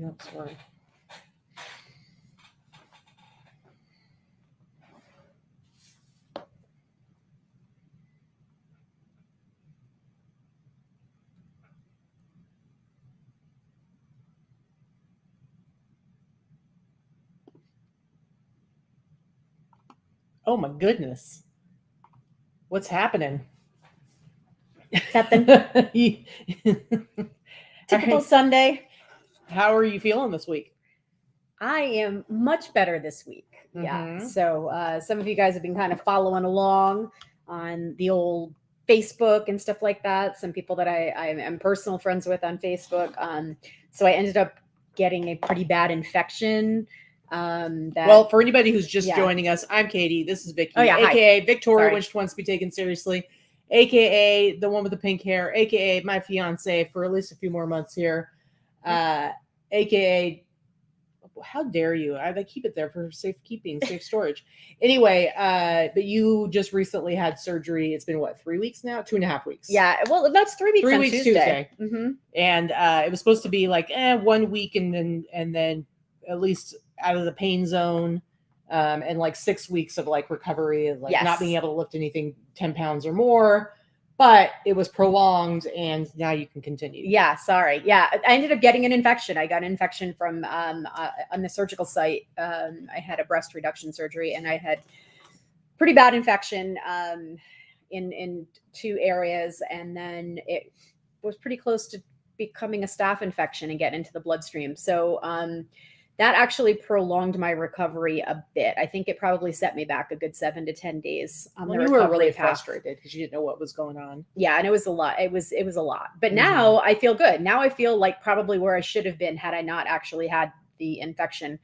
Yep, sorry. Oh my goodness. What's happening? Nothing. Typical Sunday. How are you feeling this week? I am much better this week. Yeah. So some of you guys have been kind of following along on the old Facebook and stuff like that. Some people that I am personal friends with on Facebook. So I ended up getting a pretty bad infection. Well, for anybody who's just joining us, I'm Katy. This is Vikki, aka Victoria, which wants to be taken seriously, aka the one with the pink hair, aka my fiance for at least a few more months here, aka how dare you? I keep it there for safekeeping, safe storage. Anyway, but you just recently had surgery. It's been what, 3 weeks now? 2.5 weeks. Yeah. Well, that's 3 weeks. 3 weeks Tuesday. Mm-hmm. And it was supposed to be like 1 week and then at least out of the pain zone, and like 6 weeks of like recovery of like not being able to lift anything 10 pounds or more. But it was prolonged, and now you can continue. Yeah, sorry. Yeah, I ended up getting an infection. I got an infection from on the surgical site. I had a breast reduction surgery, and I had pretty bad infection in 2 areas, and then it was pretty close to becoming a staph infection and getting into the bloodstream. So that actually prolonged my recovery a bit. I think it probably set me back a good 7 to 10 days. You were really frustrated because you didn't know what was going on. Yeah, and it was a lot. It was a lot. But now I feel good. Now I feel like probably where I should have been had I not actually had the infection.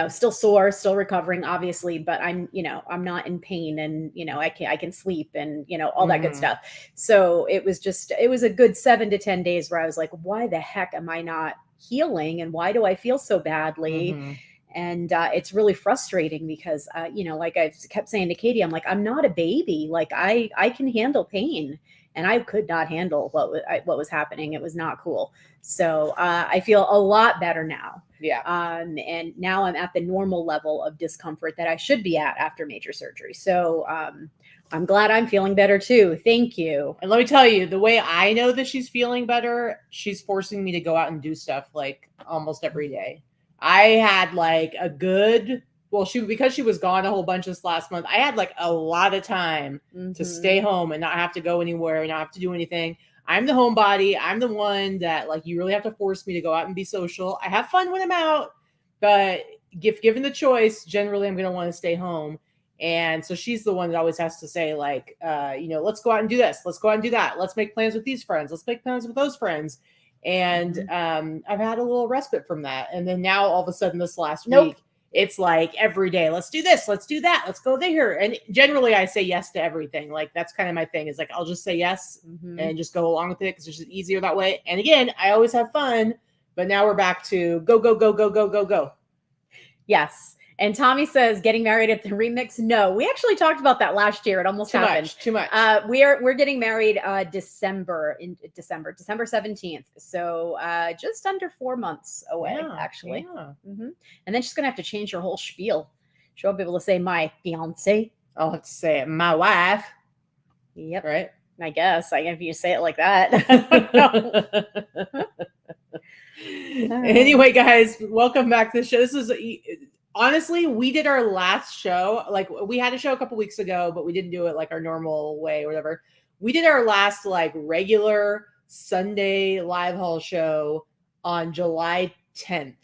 Still sore, still recovering, obviously, but I'm not in pain, and I can sleep, and all that good stuff. So it was a good 7 to 10 days where I was like, why the heck am I not healing, and why do I feel so badly? And it's really frustrating because like I kept saying to Katy, I'm like, I'm not a baby. Like I can handle pain, and I could not handle what was happening. It was not cool. So I feel a lot better now. Yeah. And now I'm at the normal level of discomfort that I should be at after major surgery. So I'm glad I'm feeling better too. Thank you. And let me tell you, the way I know that she's feeling better, she's forcing me to go out and do stuff like almost every day. I had like because she was gone a whole bunch this last month, I had like a lot of time to stay home and not have to go anywhere and not have to do anything. I'm the homebody. I'm the one that like, you really have to force me to go out and be social. I have fun when I'm out, but if given the choice, generally I'm going to want to stay home. And so she's the one that always has to say like, let's go out and do this. Let's go out and do that. Let's make plans with these friends. Let's make plans with those friends. And I've had a little respite from that. And then now all of a sudden this last week, it's like every day, let's do this, let's do that, let's go there. And generally I say yes to everything. Like that's kind of my thing, is like, I'll just say yes and just go along with it because it's just easier that way. And again, I always have fun, but now we're back to go, go, go, go, go, go, go. Yes. And Tommy says, getting married at the remix. No, we actually talked about that last year. It almost happened. Too much. We're getting married December 17th. So just under 4 months away, actually. Yeah. And then she's gonna have to change her whole spiel. She won't be able to say my fiance. I'll have to say it, my wife. Yep. Right. I guess if you say it like that. Anyway, guys, welcome back to the show. This is honestly, we did our last show. Like we had a show a couple weeks ago, but we didn't do it like our normal way or whatever. We did our last like regular Sunday live haul show on July 10th.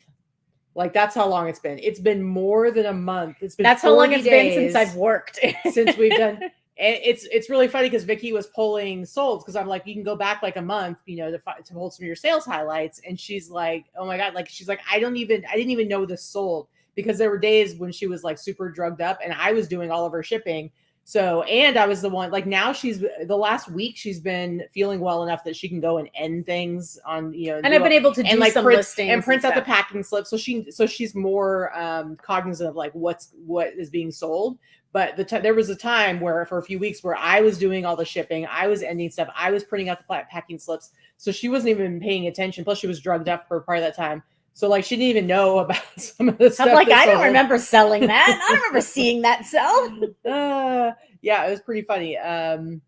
Like that's how long it's been. It's been more than a month. That's how long it's been since I've worked. Since we've done. It's really funny because Vikki was pulling solds because I'm like, you can go back like a month, to hold some of your sales highlights. And she's like, oh my God. Like, she's like, I didn't even know this sold, because there were days when she was like super drugged up and I was doing all of her shipping. So, and I was the one, like, now the last week she's been feeling well enough that she can go and end things on, and I've been able to do like some print, listings and prints out the stuff. packing slip. So she's more cognizant of like what is being sold. But there was a time where for a few weeks where I was doing all the shipping, I was ending stuff, I was printing out the packing slips. So she wasn't even paying attention. Plus she was drugged up for part of that time. So like she didn't even know about some of the stuff. I'm like, I don't remember selling that. I don't remember seeing that sell. Yeah, it was pretty funny. And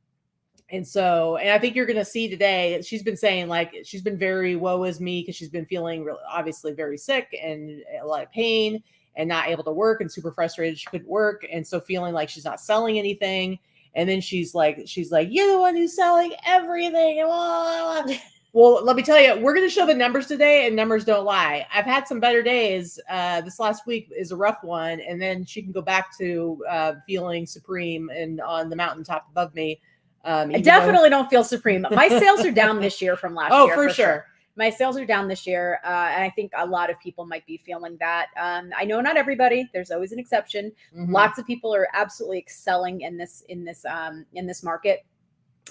I think you're gonna see today. She's been saying like she's been very woe is me because she's been feeling obviously very sick and a lot of pain and not able to work and super frustrated she couldn't work, and so feeling like she's not selling anything. And then she's like, you're the one who's selling everything. Well, let me tell you, we're going to show the numbers today, and numbers don't lie. I've had some better days. This last week is a rough one, and then she can go back to feeling supreme and on the mountaintop above me. I definitely don't feel supreme. My sales are down this year from last year. Oh, for sure. My sales are down this year, and I think a lot of people might be feeling that. I know not everybody. There's always an exception. Mm-hmm. Lots of people are absolutely excelling in this market.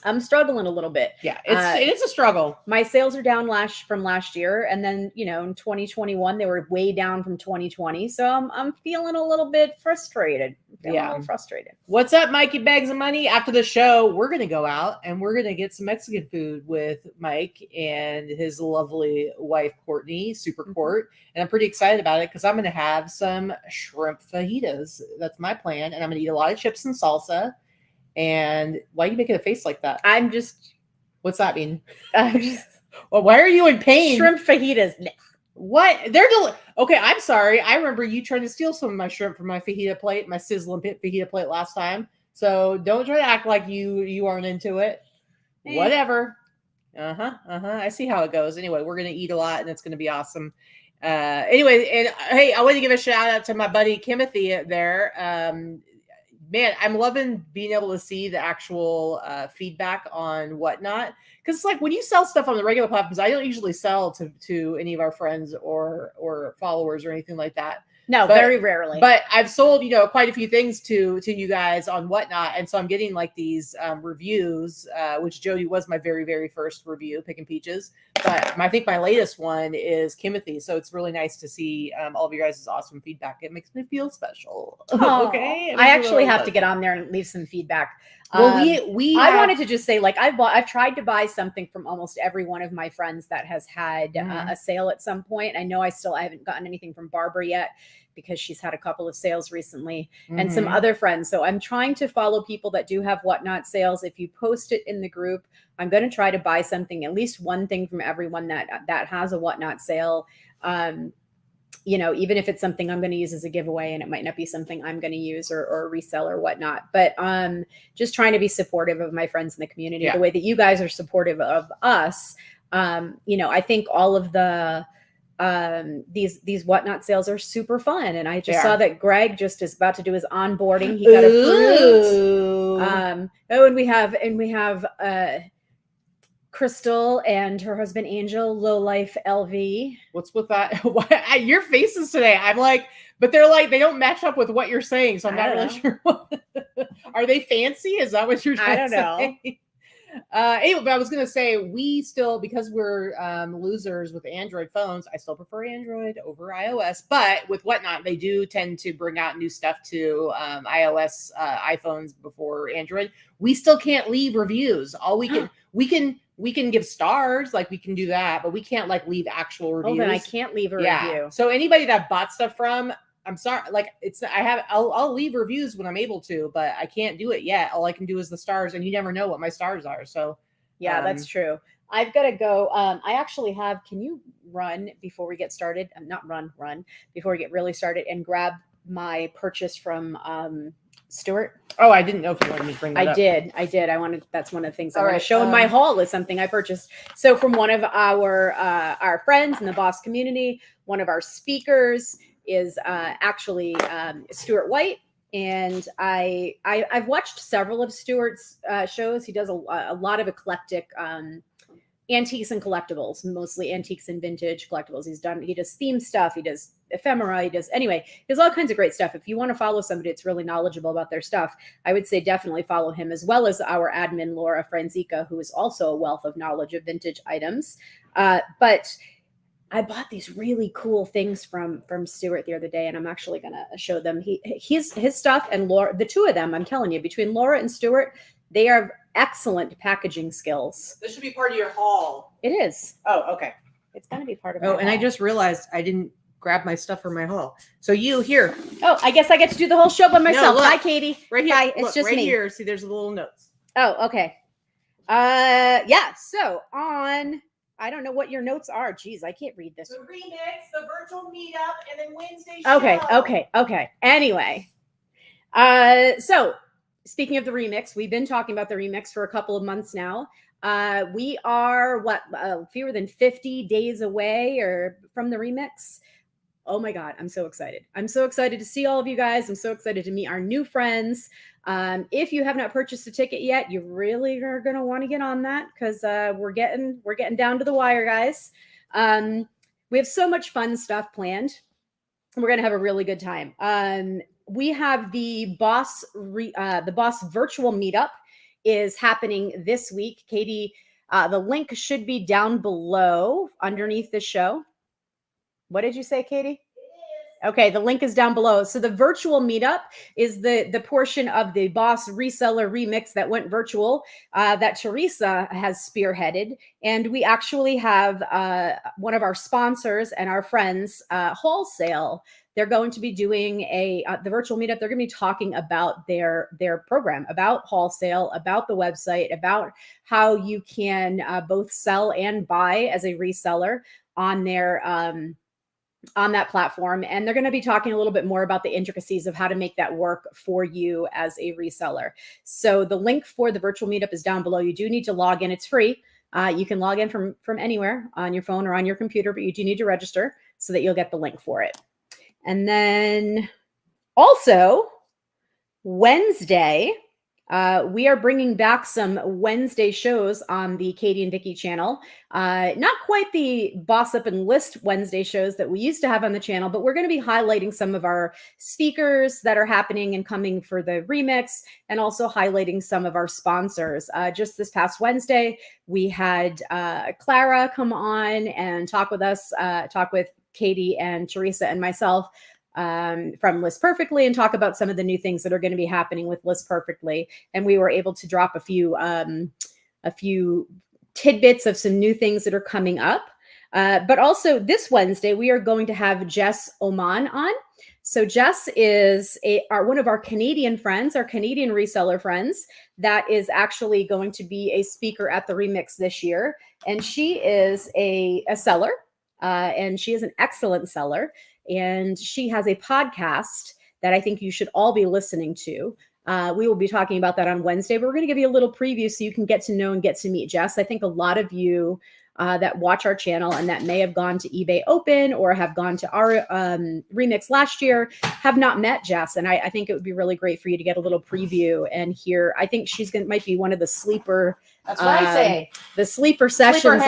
I'm struggling a little bit. Yeah, it's a struggle. My sales are down from last year, and then in 2021 they were way down from 2020. So I'm feeling a little bit frustrated. A little frustrated. What's up, Mikey Bags of Money? After the show, we're gonna go out and we're gonna get some Mexican food with Mike and his lovely wife Courtney, Super Court, and I'm pretty excited about it because I'm gonna have some shrimp fajitas. That's my plan, and I'm gonna eat a lot of chips and salsa. And why are you making a face like that? What's that mean? Well, why are you in pain? Shrimp fajitas. What? Okay, I'm sorry. I remember you trying to steal some of my shrimp from my fajita plate, my sizzling fajita plate last time. So don't try to act like you aren't into it. Whatever. I see how it goes. Anyway, we're gonna eat a lot, and it's gonna be awesome. Anyway, and hey, I want to give a shout out to my buddy Timothy there. Man, I'm loving being able to see the actual feedback on Whatnot. Because it's like when you sell stuff on the regular platforms, I don't usually sell to any of our friends or followers or anything like that. No, very rarely. But I've sold, quite a few things to you guys on Whatnot. And so I'm getting like these reviews, which Jody was my very, very first review, Picking Peaches. But I think my latest one is Timothy. So it's really nice to see all of you guys' awesome feedback. It makes me feel special. Okay. I actually have to get on there and leave some feedback. Well, I wanted to just say, like, I've tried to buy something from almost every one of my friends that has had a sale at some point. I know I haven't gotten anything from Barbara yet because she's had a couple of sales recently and some other friends. So I'm trying to follow people that do have Whatnot sales. If you post it in the group, I'm going to try to buy something, at least one thing from everyone that has a Whatnot sale. Even if it's something I'm going to use as a giveaway and it might not be something I'm going to use or resell or whatnot, but just trying to be supportive of my friends in the community, the way that you guys are supportive of us. I think all of the these Whatnot sales are super fun. And I just saw that Greg just is about to do his onboarding. He got approved. And we have Crystal and her husband Angel, Low Life LV. What's with that? Your faces today, I'm like, but they're like, they don't match up with what you're saying, so I'm not really sure. Are they fancy? Is that what you're trying to say? I don't know. Anyway, but I was gonna say, we still, because we're losers with Android phones, I still prefer Android over iOS. But with Whatnot, they do tend to bring out new stuff to iOS iPhones before Android. We still can't leave reviews. All we can give stars, like we can do that, but we can't like leave actual reviews. Oh, then I can't leave a review. So anybody that bought stuff from, I'm sorry, like I'll leave reviews when I'm able to, but I can't do it yet. All I can do is the stars, and you never know what my stars are. So yeah, that's true. I've got to go. I actually have, can you run before we get started? Not run before we get really started and grab my purchase from Stuart. Oh, I didn't know if you wanted me to bring that up. I did. That's one of the things I want to show in my haul is something I purchased. So from one of our friends in the Boss community, one of our speakers is actually Stuart White. And I've watched several of Stuart's shows. He does a lot of eclectic antiques and collectibles, mostly antiques and vintage collectibles. He does theme stuff. He does ephemera. He does all kinds of great stuff. If you want to follow somebody that's really knowledgeable about their stuff, I would say definitely follow him, as well as our admin, Laura Franzica, who is also a wealth of knowledge of vintage items. But I bought these really cool things from Stuart the other day, and I'm actually going to show them. His stuff and Laura, the two of them, I'm telling you, between Laura and Stuart, they are excellent packaging skills. This should be part of your haul. It is. Oh, okay. It's going to be part of. Oh, and I just realized I didn't grab my stuff for my haul. So here. Oh, I guess I get to do the whole show by myself. No, Hi, Katie. Right here. Hi, Look, it's just right me. here. See, there's the little notes. Oh, okay. Yeah. So on, I don't know what your notes are. Geez, I can't read this. The remix, the virtual meetup, and then Wednesday show. Okay. Anyway, so speaking of the remix, we've been talking about the remix for a couple of months now. We are fewer than 50 days away or from the remix. Oh my God, I'm so excited. I'm so excited to see all of you guys. I'm so excited to meet our new friends. If you have not purchased a ticket yet, you really are going to want to get on that, because we're getting down to the wire, guys. We have so much fun stuff planned. We're going to have a really good time. We have the Boss virtual meetup is happening this week. Katie, the link should be down below underneath the show. What did you say, Katie? Okay, the link is down below. So the virtual meetup is the portion of the Boss Reseller remix that went virtual that Teresa has spearheaded. And we actually have one of our sponsors and our friends, Wholesale. They're going to be doing the virtual meetup. They're going to be talking about their program, about Wholesale, about the website, about how you can both sell and buy as a reseller on their on that platform. And they're going to be talking a little bit more about the intricacies of how to make that work for you as a reseller. So the link for the virtual meetup is down below. You do need to log in. It's free. You can log in from anywhere on your phone or on your computer, but you do need to register so that you'll get the link for it. And then also Wednesday, we are bringing back some Wednesday shows on the Katy and Vikki channel. Not quite the Boss Up and List Wednesday shows that we used to have on the channel, but we're going to be highlighting some of our speakers that are happening and coming for the remix, and also highlighting some of our sponsors. Just this past Wednesday, we had Clara come on and talk with us, talk with Katy and Teresa and myself from List Perfectly, and talk about some of the new things that are going to be happening with List Perfectly. And we were able to drop a few tidbits of some new things that are coming up. But also this Wednesday, we are going to have Jess Oman on. So Jess is one of our Canadian friends, our Canadian reseller friends, that is actually going to be a speaker at the Remix this year. And she is a seller. And she is an excellent seller, and she has a podcast that I think you should all be listening to. We will be talking about that on Wednesday, but we're going to give you a little preview so you can get to know and get to meet Jess. I think a lot of you that watch our channel and that may have gone to eBay Open or have gone to our Remix last year have not met Jess. And I think it would be really great for you to get a little preview and hear. I think might be one of the sleeper. That's what I say. The sleeper sessions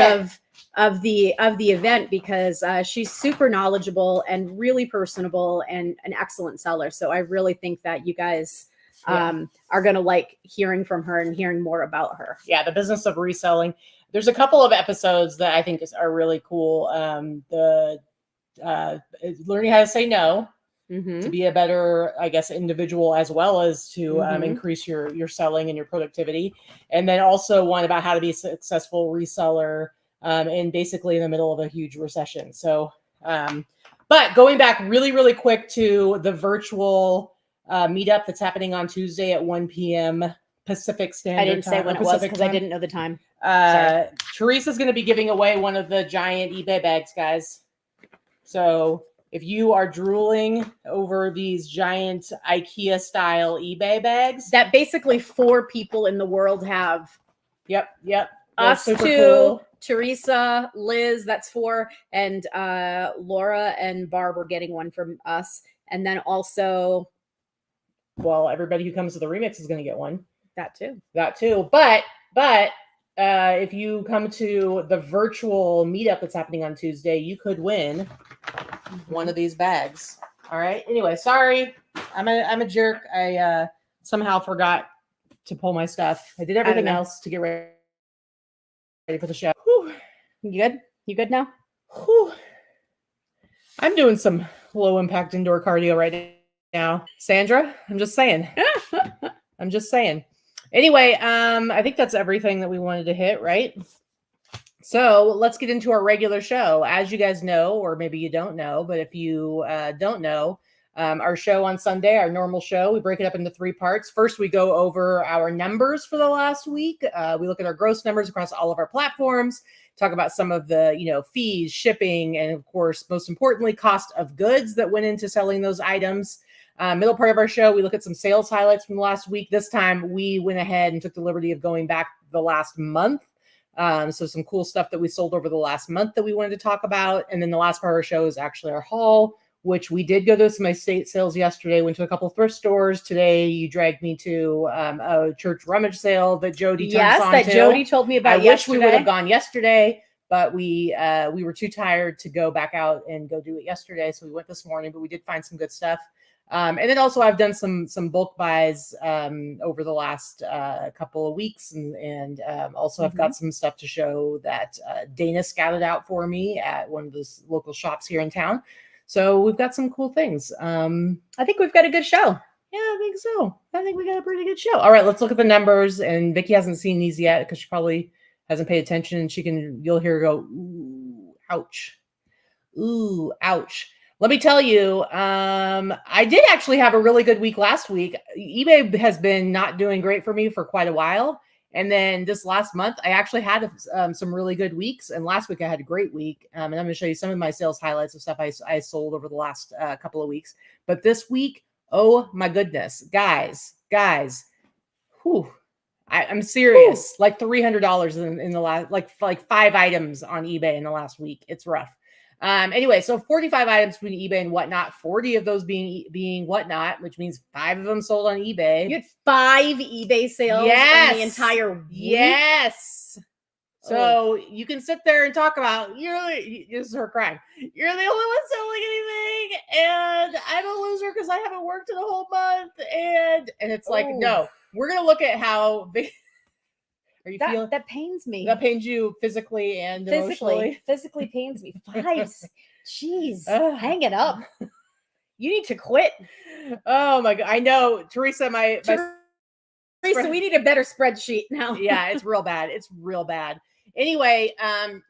of the event, because she's super knowledgeable and really personable and an excellent seller. So I really think that you guys are going to like hearing from her and hearing more about her. Yeah, the business of reselling. There's a couple of episodes that I think are really cool. Learning how to say no, to be a better, I guess, individual, as well as to increase your selling and your productivity. And then also one about how to be a successful reseller and basically in the middle of a huge recession. So, but going back really, really quick to the virtual meetup that's happening on Tuesday at 1 p.m. Pacific Standard Time. I didn't say when it was because I didn't know the time. Teresa's going to be giving away one of the giant eBay bags, guys. So if you are drooling over these giant IKEA style eBay bags that basically 4 people in the world have. Yep. Us super 2, cool. Teresa, Liz, that's 4, and Laura and Barb are getting one from us. And then also, well, everybody who comes to the Remix is going to get one. That too. But if you come to the virtual meetup that's happening on Tuesday, you could win one of these bags. All right. Anyway, sorry. I'm a jerk. I somehow forgot to pull my stuff. I did everything else to get ready for the show. Whew. You good? You good now? Whew. I'm doing some low impact indoor cardio right now. Sandra, I'm just saying. I'm just saying. Anyway, I think that's everything that we wanted to hit, right? So let's get into our regular show. As you guys know, or maybe you don't know, but if you don't know, our show on Sunday, our normal show, we break it up into 3 parts. First, we go over our numbers for the last week. We look at our gross numbers across all of our platforms, talk about some of the, fees, shipping, and of course, most importantly, cost of goods that went into selling those items. Middle part of our show, we look at some sales highlights from the last week. This time, we went ahead and took the liberty of going back the last month. So some cool stuff that we sold over the last month that we wanted to talk about. And then the last part of our show is actually our haul, which we did go to some estate sales yesterday, went to a couple of thrift stores. Today, you dragged me to a church rummage sale that Jody told us on that Jody told me about. I wish we would have gone yesterday, but we were too tired to go back out and go do it yesterday. So we went this morning, but we did find some good stuff. And then also I've done some bulk buys over the last couple of weeks, and also I've got some stuff to show that Dana scouted out for me at one of those local shops here in town. So we've got some cool things. I think we've got a good show. Yeah, I think so. I think we got a pretty good show. All right, let's look at the numbers. And Vikki hasn't seen these yet because she probably hasn't paid attention. And you'll hear her go, ooh, ouch. Ooh, ouch. Let me tell you, I did actually have a really good week last week. eBay has been not doing great for me for quite a while. And then this last month, I actually had some really good weeks. And last week, I had a great week. And I'm going to show you some of my sales highlights of stuff I sold over the last couple of weeks. But this week, oh my goodness, guys, whew, I'm serious. Whew. Like $300 in the last, like 5 items on eBay in the last week. It's rough. Anyway, so 45 items between eBay and Whatnot, 40 of those being Whatnot, which means 5 of them sold on eBay. You had 5 eBay sales in the entire week? Yes. So you can sit there and talk about, this is her crying. You're the only one selling anything, and I'm a loser because I haven't worked in a whole month. And it's like, no, we're going to look at how big. Are you feeling that pains me? That pains you physically and emotionally? Physically pains me. 5, jeez, hang it up. You need to quit. Oh my God, I know, Teresa. Teresa, we need a better spreadsheet now. Yeah, it's real bad. It's real bad. Anyway,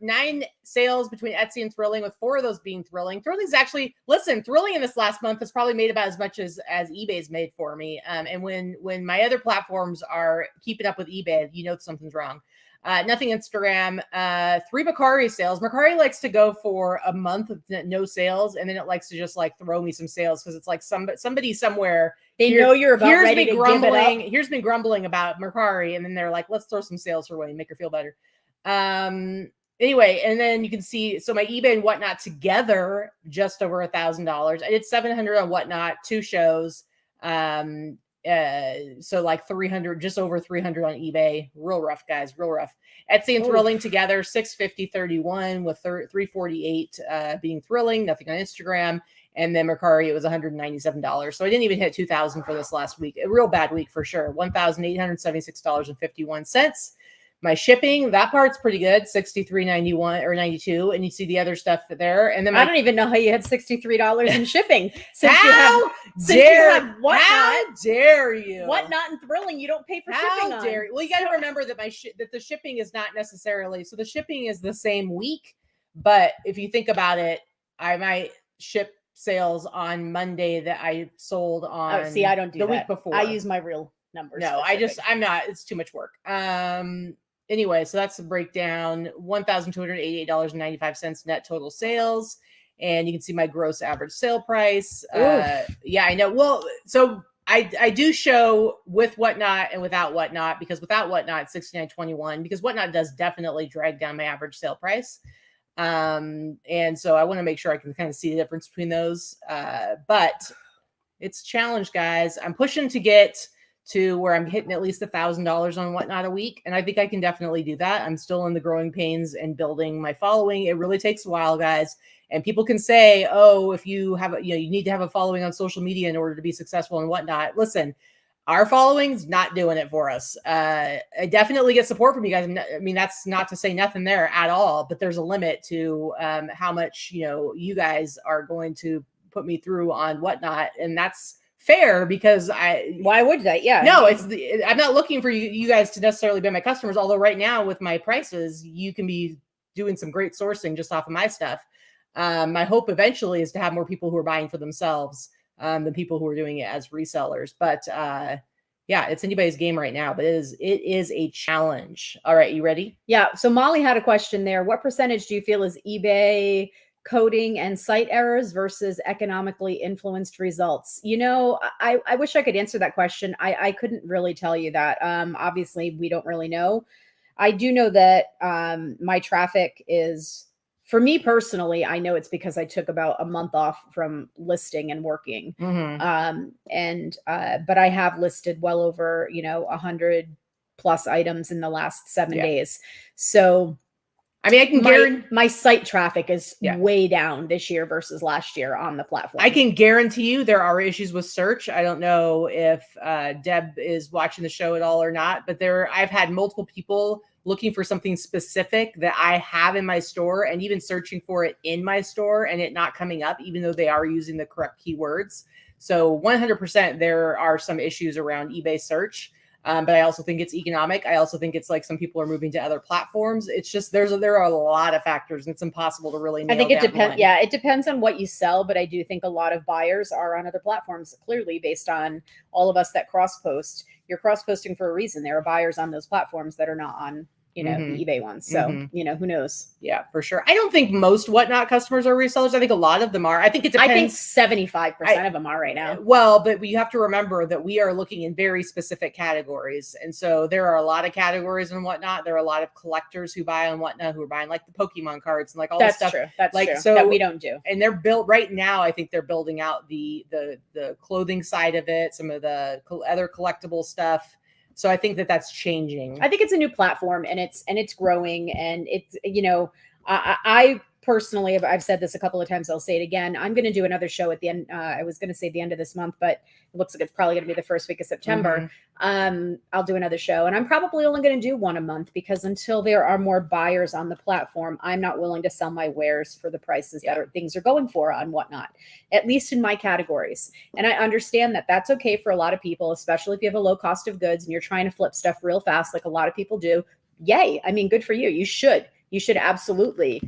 9 sales between Etsy and Thrilling, with 4 of those being Thrilling. Thrilling's actually, Thrilling in this last month has probably made about as much as eBay's made for me. And when my other platforms are keeping up with eBay, something's wrong. Nothing Instagram. 3 Mercari sales. Mercari likes to go for a month of no sales, and then it likes to just like throw me some sales because it's like somebody somewhere. Know you're about ready to give it up. Here's been grumbling about Mercari, and then they're like, let's throw some sales her way and make her feel better. Anyway, and then you can see, so my eBay and Whatnot together, just over $1,000. I did 700 on Whatnot, 2 shows. So like 300, just over 300 on eBay. Real rough, guys, real rough. Etsy and Thrilling together, 650.31 with 348 being Thrilling, nothing on Instagram. And then Mercari, it was $197. So I didn't even hit 2,000 for this last week. A real bad week for sure. $1,876.51. My shipping, that part's pretty good, $63.91 or $92, and you see the other stuff there. And then I don't even know how you had $63 in shipping. How dare you? Whatnot and Thrilling, you don't pay for shipping on. Dare you? Well, you got to remember that that the shipping is not necessarily, so the shipping is the same week, but if you think about it, I might ship sales on Monday that I sold on. Oh, see, I don't do the that. Week before. I use my real numbers. No, I'm not. It's too much work. Anyway, so that's the breakdown. $1,288.95 net total sales. And you can see my gross average sale price. Yeah, I know. Well, so I do show with Whatnot and without Whatnot, because without Whatnot, it's $69.21, because Whatnot does definitely drag down my average sale price. And so I want to make sure I can kind of see the difference between those. But it's a challenge, guys. I'm pushing to get to where I'm hitting at least $1,000 on Whatnot a week. And I think I can definitely do that. I'm still in the growing pains and building my following. It really takes a while, guys. And people can say, oh, if you have, you need to have a following on social media in order to be successful and whatnot. Listen, our following's not doing it for us. I definitely get support from you guys. I mean, that's not to say nothing there at all, but there's a limit to how much, you guys are going to put me through on whatnot. And that's fair because why would that? Yeah. No, I'm not looking for you guys to necessarily be my customers. Although right now with my prices, you can be doing some great sourcing just off of my stuff. My hope eventually is to have more people who are buying for themselves than people who are doing it as resellers. But yeah, it's anybody's game right now, but it is a challenge. All right, you ready? Yeah. So Molly had a question there. What percentage do you feel is eBay coding and site errors versus economically influenced results? I wish I could answer that question. I couldn't really tell you that. Obviously, we don't really know. I do know that my traffic is, for me personally, I know it's because I took about a month off from listing and working. But I have listed well over, 100 plus items in the last 7 days. So, I mean, I can guarantee my site traffic is way down this year versus last year on the platform. I can guarantee you there are issues with search. I don't know if Deb is watching the show at all or not, but I've had multiple people looking for something specific that I have in my store and even searching for it in my store and it not coming up, even though they are using the correct keywords. So 100% there are some issues around eBay search. But I also think it's economic. I also think it's like some people are moving to other platforms. It's just there are a lot of factors, and it's impossible to really nail. I think it depends. Yeah, it depends on what you sell, but I do think a lot of buyers are on other platforms. Clearly, based on all of us that cross post, you're cross posting for a reason. There are buyers on those platforms that are not on the eBay ones. So, who knows? Yeah, for sure. I don't think most whatnot customers are resellers. I think a lot of them are. I think it depends. I think 75% of them are right now. Well, but you have to remember that we are looking in very specific categories. And so there are a lot of categories and whatnot. There are a lot of collectors who buy on whatnot, who are buying like the Pokemon cards and like all this stuff. That's like, true. So that we don't do. And they're built right now. I think they're building out the clothing side of it, some of the other collectible stuff. So I think that's changing. I think it's a new platform and it's growing, and it's, I personally, I've said this a couple of times. I'll say it again. I'm going to do another show at the end. I was going to say the end of this month, but it looks like it's probably going to be the first week of September. I'll do another show, and I'm probably only going to do one a month because until there are more buyers on the platform, I'm not willing to sell my wares for the prices that things are going for on whatnot, at least in my categories. And I understand that that's okay for a lot of people, especially if you have a low cost of goods and you're trying to flip stuff real fast, like a lot of people do. Yay. I mean, good for you. You should absolutely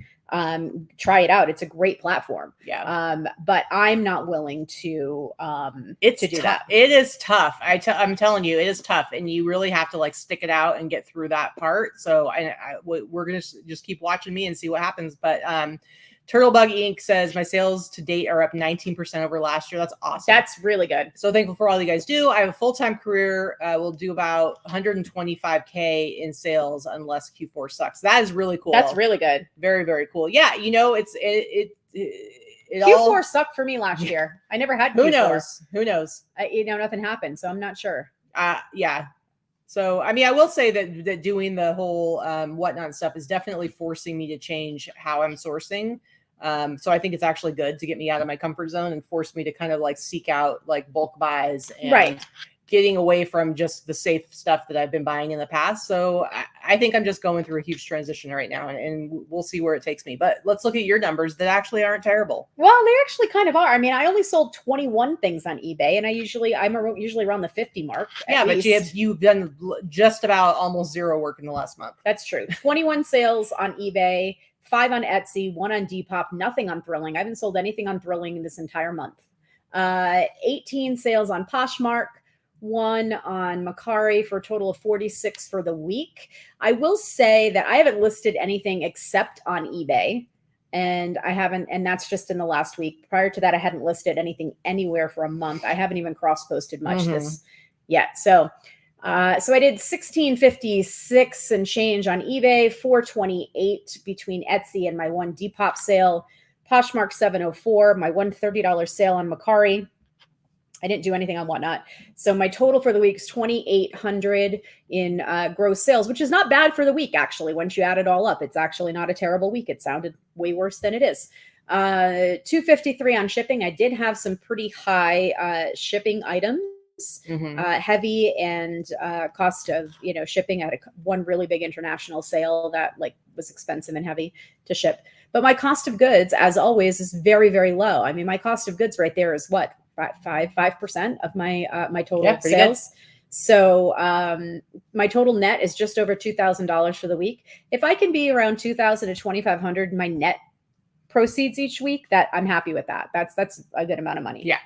try it out. It's a great platform. But I'm not willing to do that. It is tough. I'm telling you, it is tough, and you really have to like stick it out and get through that part. So we're gonna just keep watching me and see what happens. But Turtlebug Inc. says my sales to date are up 19% over last year. That's awesome. That's really good. So thankful for all you guys do. I have a full-time career. We'll do about 125K in sales unless Q4 sucks. That is really cool. That's really good. Very, very cool. Yeah, it Q4 sucked for me last year. I never had Q4. Who knows? Nothing happened, so I'm not sure. Yeah. So, I mean, I will say that doing the whole whatnot stuff is definitely forcing me to change how I'm sourcing. So I think it's actually good to get me out of my comfort zone and force me to kind of like seek out like bulk buys and getting away from just the safe stuff that I've been buying in the past. So I think I'm just going through a huge transition right now, and we'll see where it takes me. But let's look at your numbers that actually aren't terrible. Well, they actually kind of are. I mean, I only sold 21 things on eBay, and I'm usually around the 50 mark. Yeah, but you've done just about almost zero work in the last month. That's true. 21 sales on eBay, 5 on Etsy, 1 on Depop, nothing on Thrilling. I haven't sold anything on Thrilling this entire month. 18 sales on Poshmark, 1 on Mercari for a total of 46 for the week. I will say that I haven't listed anything except on eBay, and that's just in the last week. Prior to that, I hadn't listed anything anywhere for a month. I haven't even cross-posted much this yet. So I did 1656 and change on eBay, 428 between Etsy and my 1 Depop sale, Poshmark 704, my one $30 sale on Mercari. I didn't do anything on whatnot. So my total for the week is 2,800 in gross sales, which is not bad for the week, actually. Once you add it all up, it's actually not a terrible week. It sounded way worse than it is. $253 on shipping. I did have some pretty high shipping items. Heavy and cost of shipping at one really big international sale that like was expensive and heavy to ship. But my cost of goods, as always, is very, very low. I mean, my cost of goods right there is what, 5% of my my total sales. Good. So my total net is just over $2,000 for the week. If I can be around $2,000 to $2,500 my net proceeds each week, that I'm happy with that. That's a good amount of money. Yeah.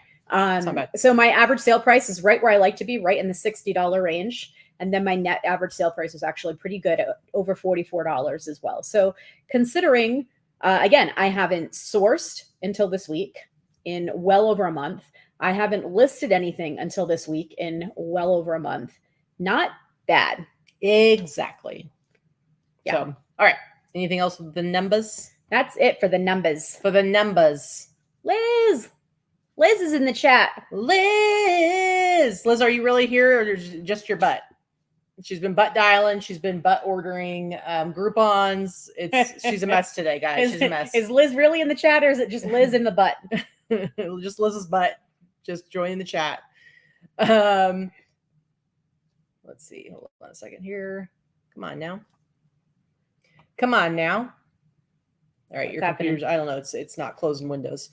So my average sale price is right where I like to be, right in the $60 range. And then my net average sale price is actually pretty good at over $44 as well. So considering, again, I haven't sourced until this week in well over a month. I haven't listed anything until this week in well over a month. Not bad. Exactly. Yeah. So, all right. Anything else with the numbers? That's it for the numbers. For the numbers. Liz is in the chat. Liz, are you really here or just your butt? She's been butt dialing. She's been butt ordering Groupons. She's a mess today, guys. She's a mess. Is Liz really in the chat or is it just Liz in the butt? Just Liz's butt. Just joining the chat. Let's see. Hold on a second here. Come on now. All right, your computer's, I don't know. It's not closing windows.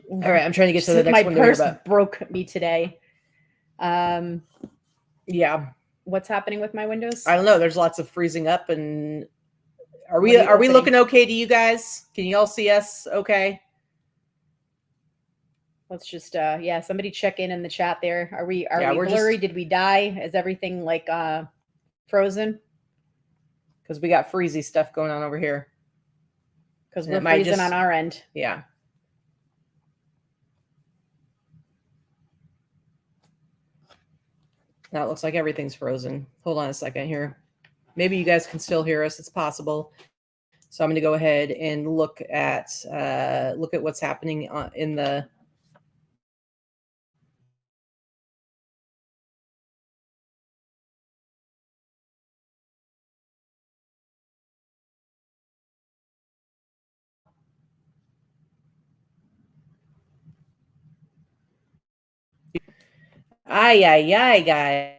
All right, I'm trying to get to the next window. My purse broke me today. Yeah. What's happening with my windows? I don't know. There's lots of freezing up, and are we looking okay to you guys? Can you all see us okay? Let's just somebody check in the chat there. Are we blurry? Did we die? Is everything like frozen? Because we got freezy stuff going on over here. Because we're freezing on our end. Yeah. Now it looks like everything's frozen. Hold on a second here. Maybe you guys can still hear us. It's possible. So I'm going to go ahead and look at what's happening in the. Ay, guys.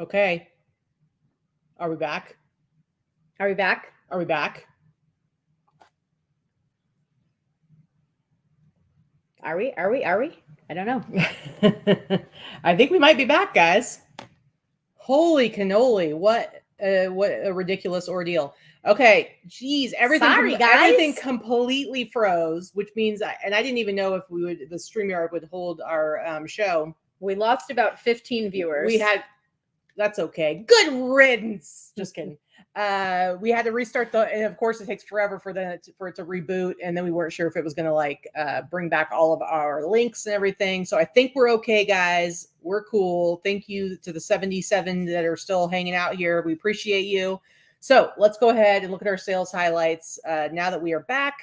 Okay. Are we back? Are we back? Are we back? Are we? I don't know. I think we might be back, guys. Holy cannoli. What a ridiculous ordeal. Okay, geez, Sorry, guys. everything completely froze, which means I didn't even know if the StreamYard would hold our show. We lost about 15 viewers. That's okay. Good riddance. Just kidding. We had to restart and of course it takes forever for it to reboot, and then we weren't sure if it was going to bring back all of our links and everything. So I think we're okay, guys. We're cool. Thank you to the 77 that are still hanging out here. We appreciate you. So let's go ahead and look at our sales highlights now that we are back.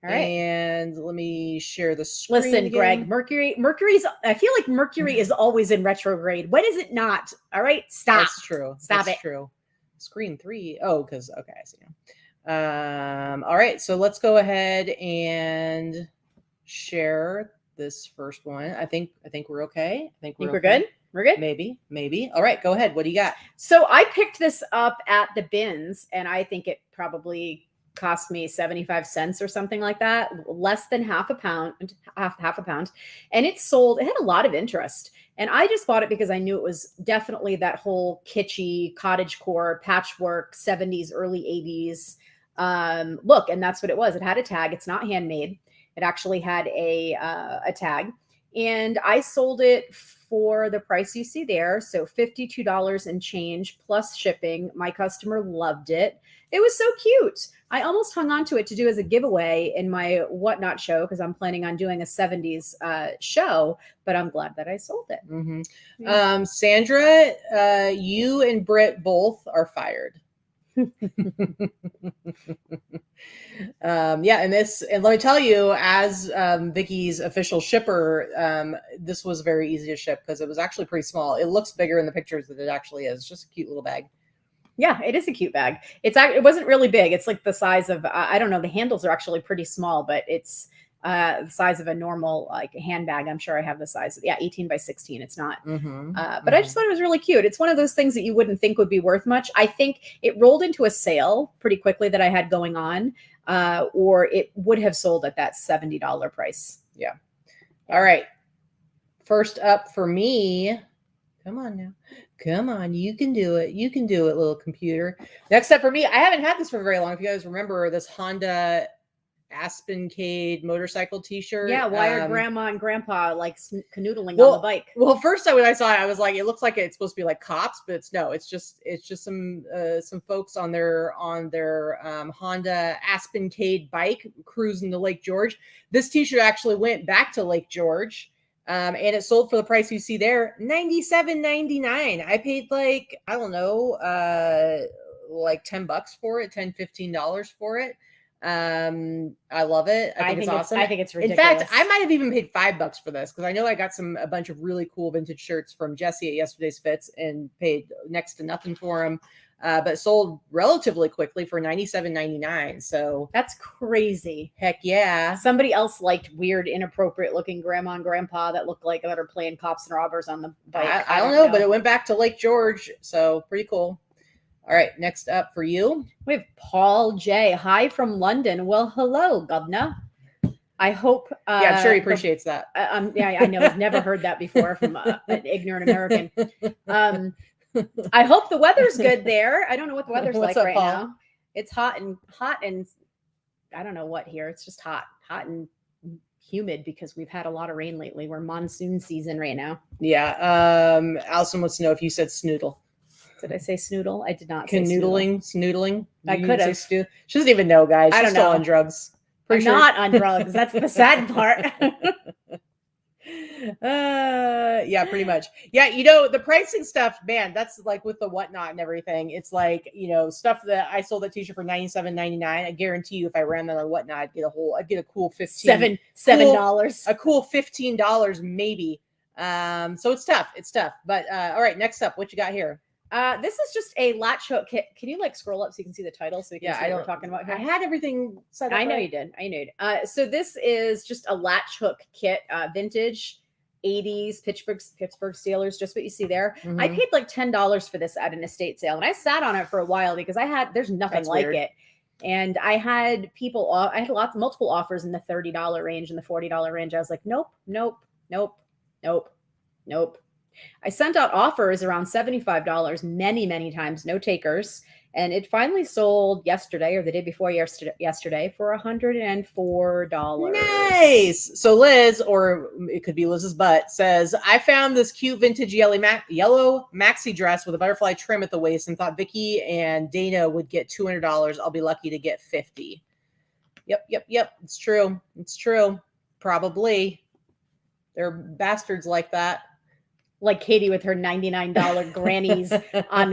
All right. And let me share the screen. Listen, again. Greg, I feel like Mercury is always in retrograde. When is it not? All right. Stop. That's true. Stop That's it. True. Screen 3. Oh, because okay, I see now. All right, so let's go ahead and share this first one. I think we're okay. I think we're good. We're good. Maybe. All right, go ahead. What do you got? So I picked this up at the bins, and I think it probably cost me 75 cents or something like that, less than half a pound, and it sold. It had a lot of interest, and I just bought it because I knew it was definitely that whole kitschy cottagecore patchwork 70s, early 80s look, and that's what it was. It had a tag. It's not handmade. It actually had a tag, and I sold it for the price you see there, so $52 and change plus shipping. My customer loved it. It was so cute. I almost hung on to it to do as a giveaway in my Whatnot show because I'm planning on doing a 70s show, but I'm glad that I sold it. Mm-hmm. Yeah. Sandra, you and Britt both are fired. Yeah, and let me tell you, as Vikki's official shipper, this was very easy to ship because it was actually pretty small. It looks bigger in the pictures than it actually is. Just a cute little bag. Yeah, it is a cute bag. It wasn't really big. It's like the size of I don't know. The handles are actually pretty small, but it's the size of a normal handbag. I'm sure I have the size. 18 by 16. It's not. But I just thought it was really cute. It's one of those things that you wouldn't think would be worth much. I think it rolled into a sale pretty quickly that I had going on, or it would have sold at that $70 price. Yeah. All right. First up for me. Come on now. Come on. You can do it. You can do it, little computer. Next up for me, I haven't had this for very long. If you guys remember this Honda Aspencade motorcycle t-shirt. Yeah, why are grandma and grandpa like canoodling on the bike? Well, first when I saw it, I was like, it looks like it's supposed to be like cops, but it's just some folks on their Honda Aspencade bike cruising to Lake George. This t-shirt actually went back to Lake George. And it sold for the price you see there, $97.99. I paid like, I don't know, like $10 for it, $15 for it. I love it. I think it's awesome. I think it's ridiculous. In fact, I might have even paid $5 for this because I know I got a bunch of really cool vintage shirts from Jesse at Yesterday's Fits and paid next to nothing for them. But sold relatively quickly for $97.99. So that's crazy. Heck yeah. Somebody else liked weird, inappropriate looking grandma and grandpa that looked like that are playing cops and robbers on the bike. I don't know, but it went back to Lake George. So pretty cool. All right. Next up for you. We have Paul J. Hi from London. Well, hello, governor. I hope. Yeah, I'm sure he appreciates that. Yeah, I know. I've never heard that before from an ignorant American. I hope the weather's good there. I don't know what the weather's like right now. It's hot and I don't know what here. It's just hot and humid because we've had a lot of rain lately. We're monsoon season right now. Yeah. Allison wants to know if you said snoodle. Did I say snoodle? I did not. Snoodling. I could have. She doesn't even know, guys. She's still on drugs. I'm not on drugs. That's the sad part. Yeah, pretty much. Yeah, the pricing stuff, man, that's like with the Whatnot and everything. It's like, stuff that I sold that t-shirt for $97.99. I guarantee you if I ran that on Whatnot, I'd get a cool $7. A cool $15 maybe. So it's tough. But all right, next up, what you got here? This is just a latch hook kit. Can you scroll up so you can see the title so you can see what we're talking about here? I had everything set up. I know you did. So this is just a latch hook kit, vintage. 80s Pittsburgh Steelers, just what you see there. Mhm. I paid like $10 for this at an estate sale, and I sat on it for a while because there's nothing That's like weird. it. And I had multiple offers in the $30 range and the $40 range. I was like, nope. I sent out offers around $75 many times, no takers. And it finally sold yesterday or the day before yesterday for $104. Nice. So Liz, or it could be Liz's butt, says, I found this cute vintage yellow maxi dress with a butterfly trim at the waist and thought Vikki and Dana would get $200. I'll be lucky to get 50. Yep. It's true. Probably. They're bastards like that. Like Katy with her $99 grannies on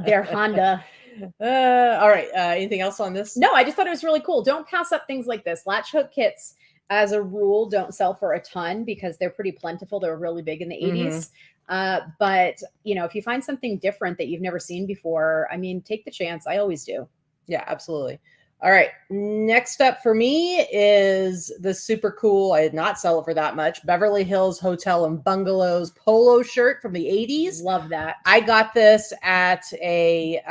their Honda. All right. Anything else on this? No, I just thought it was really cool. Don't pass up things like this. Latch hook kits, as a rule, don't sell for a ton because they're pretty plentiful. They were really big in the 80s. But, if you find something different that you've never seen before, I mean, take the chance. I always do. Yeah, absolutely. All right. Next up for me is the super cool, I did not sell it for that much, Beverly Hills Hotel and Bungalows polo shirt from the 80s. Love that. I got this at a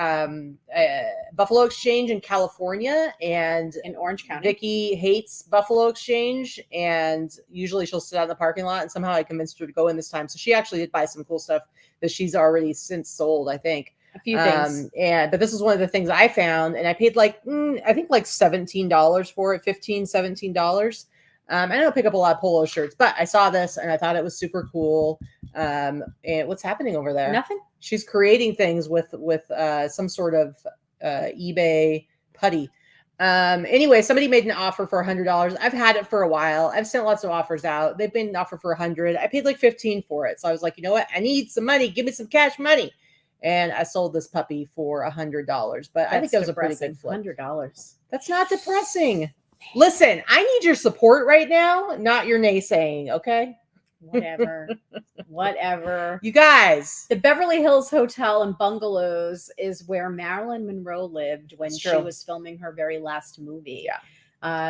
Buffalo Exchange in California and in Orange County. Vikki hates Buffalo Exchange, and usually she'll sit out in the parking lot, and somehow I convinced her to go in this time. So she actually did buy some cool stuff that she's already since sold, I think. A few things. But this is one of the things I found, and I paid I think like $17 for it, $17. I don't pick up a lot of polo shirts, but I saw this and I thought it was super cool. And what's happening over there? Nothing. She's creating things with some sort of eBay putty. Anyway, somebody made an offer for $100. I've had it for a while. I've sent lots of offers out. They've made an offer for $100. I paid like $15 for it. So I was like, you know what? I need some money. Give me some cash money. And I sold this puppy for $100. But I think that was a pretty good flip. $100. That's not depressing. Listen, I need your support right now, not your naysaying, okay? Whatever. You guys. The Beverly Hills Hotel and Bungalows is where Marilyn Monroe lived when she was filming her very last movie. Yeah.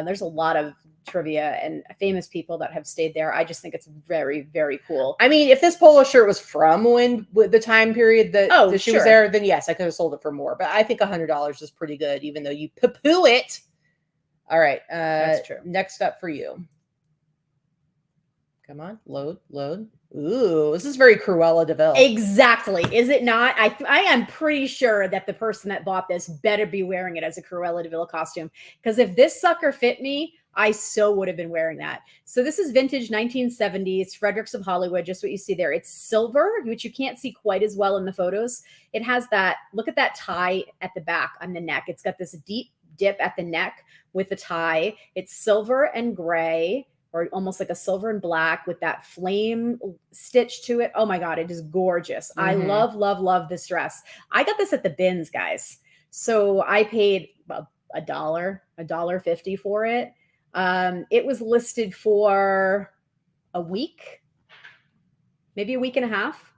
There's a lot of trivia and famous people that have stayed there. I just think it's very, very cool. I mean, if this polo shirt was from the time period that she was there, then yes, I could have sold it for more. But I think $100 is pretty good, even though you poo-poo it. All right. That's true. Next up for you. Come on, load. Ooh, this is very Cruella de Vil. Exactly. Is it not? I am pretty sure that the person that bought this better be wearing it as a Cruella de Vil costume. Because if this sucker fit me, I so would have been wearing that. So this is vintage 1970s, Fredericks of Hollywood, just what you see there. It's silver, which you can't see quite as well in the photos. It has that, look at that tie at the back on the neck. It's got this deep dip at the neck with the tie. It's silver and gray, or almost like a silver and black with that flame stitch to it. Oh my God, it is gorgeous. I love this dress. I got this at the bins, guys. So I paid $1.50 for it. It was listed for a week, maybe a week and a half.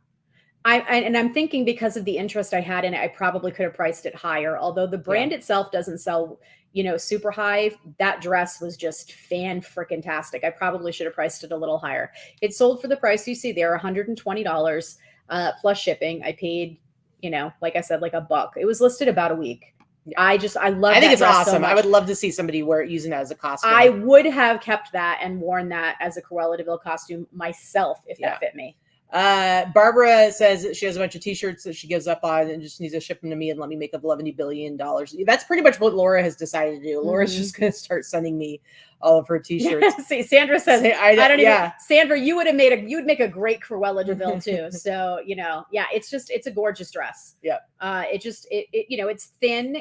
I'm thinking because of the interest I had in it, I probably could have priced it higher. Although the brand itself doesn't sell, super high. That dress was just fan-freaking-tastic. I probably should have priced it a little higher. It sold for the price you see there, $120 plus shipping. I paid, like I said, like $1. It was listed about a week. I love. I think it's awesome. So I would love to see somebody using that as a costume. I would have kept that and worn that as a Cruella de Vil costume myself if that fit me. Barbara says that she has a bunch of t-shirts that she gives up on and just needs to ship them to me and let me make up $11 billion. That's pretty much what Laura has decided to do. Laura's just going to start sending me all of her t-shirts. See, Sandra says, I don't even, Sandra, you would make a great Cruella de Vil too. So, it's a gorgeous dress. Yeah. It's thin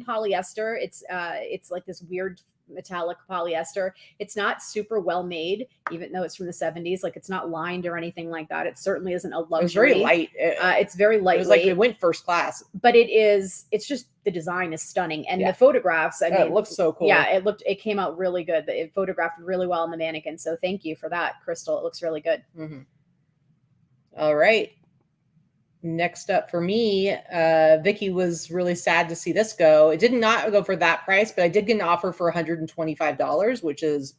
polyester. It's like this weird metallic polyester. It's not super well made, even though it's from the 70s. Like, it's not lined or anything like that. It certainly isn't a luxury. It's very light. It's very lightweight. It was like it went first class. But it's just, the design is stunning. And the photographs, it looks so cool. Yeah, it came out really good. It photographed really well on the mannequin. So thank you for that, Crystal. It looks really good. Mm-hmm. All right. Next up for me, Vikki was really sad to see this go. It did not go for that price, but I did get an offer for $125, which is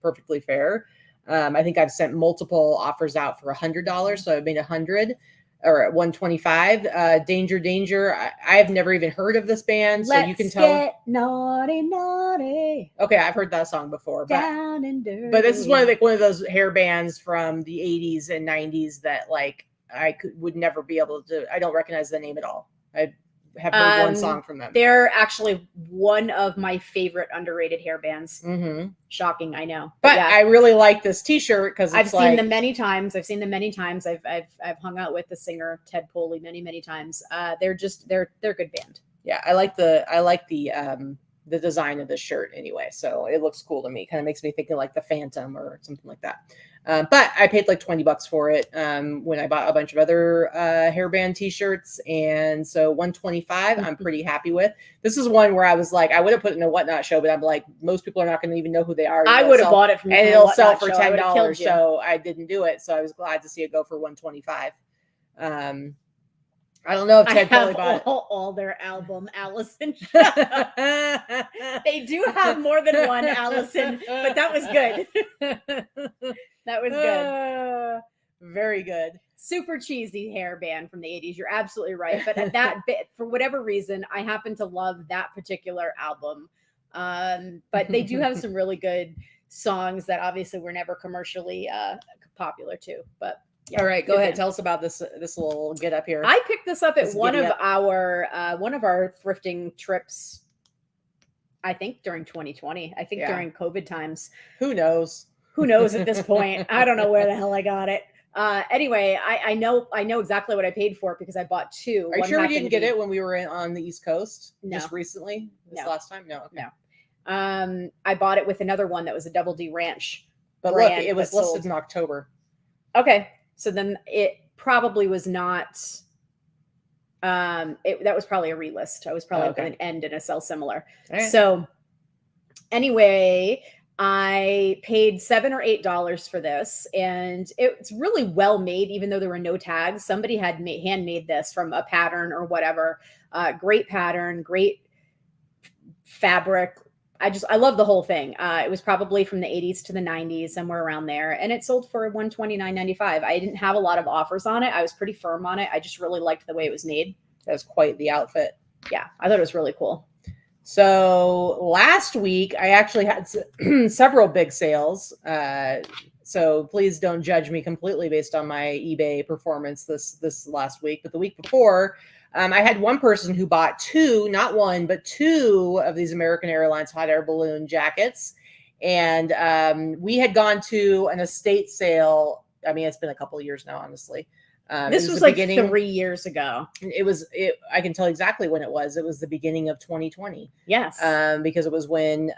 perfectly fair. I think I've sent multiple offers out for $100, so I've made 100 or 125. Danger. I have never even heard of this band, so you can tell. Let's get naughty. Okay, I've heard that song before, Down and dirty. but this is one of those hair bands from the 80s and 90s that like would never be able to. I don't recognize the name at all. I have heard one song from them. They're actually one of my favorite underrated hair bands. Mm-hmm. Shocking, I know. But yeah. I really like this T-shirt because I've seen them many times. I've hung out with the singer Ted Poley many times. They're a good band. Yeah, I like the design of the shirt anyway. So it looks cool to me. Kind of makes me think of like the Phantom or something like that. But I paid like $20 for it when I bought a bunch of other hairband T-shirts, and so $125 I'm pretty happy with. This is one where I was like, I would have put it in a Whatnot show, but I'm like, most people are not going to even know who they are. I would have bought it from you, and it'll sell for $10. So I didn't do it. So I was glad to see it go for $125. I don't know if Ted Poley bought all their album Allison. They do have more than one Allison, but that was good. That was good. Very good. Super cheesy hair band from the 80s. You're absolutely right. But at that bit, for whatever reason, I happen to love that particular album. But they do have some really good songs that obviously were never commercially popular too. But yeah, all right, go ahead. Tell us about this little get up here. I picked this up at one of our thrifting trips. I think during 2020. I think during COVID times. Who knows? Who knows at this point? I don't know where the hell I got it. Anyway, I know exactly what I paid for it because I bought two. Are you sure we didn't get it when we were on the East Coast? No. Just recently? Last time? No. Okay. No. I bought it with another one that was a Double D Ranch. But look, it was listed in October. Okay. So then it probably was not, that was probably a relist. I was probably going to end in a sell similar. Right. So anyway, I paid $7 or $8 for this, and it's really well made, even though there were no tags. Somebody had handmade this from a pattern or whatever. Great pattern, great fabric. I love the whole thing. It was probably from the 80s to the 90s, somewhere around there. And it sold for $129.95. I didn't have a lot of offers on it. I was pretty firm on it. I just really liked the way it was made. That was quite the outfit. Yeah, I thought it was really cool. So last week, I actually had several big sales. So please don't judge me completely based on my eBay performance this last week. But the week before, I had one person who bought not one, but two of these American Airlines hot air balloon jackets. And we had gone to an estate sale. I mean, it's been a couple of years now, honestly. This was like 3 years ago. I can tell exactly when it was. It was the beginning of 2020. Yes. Because it was when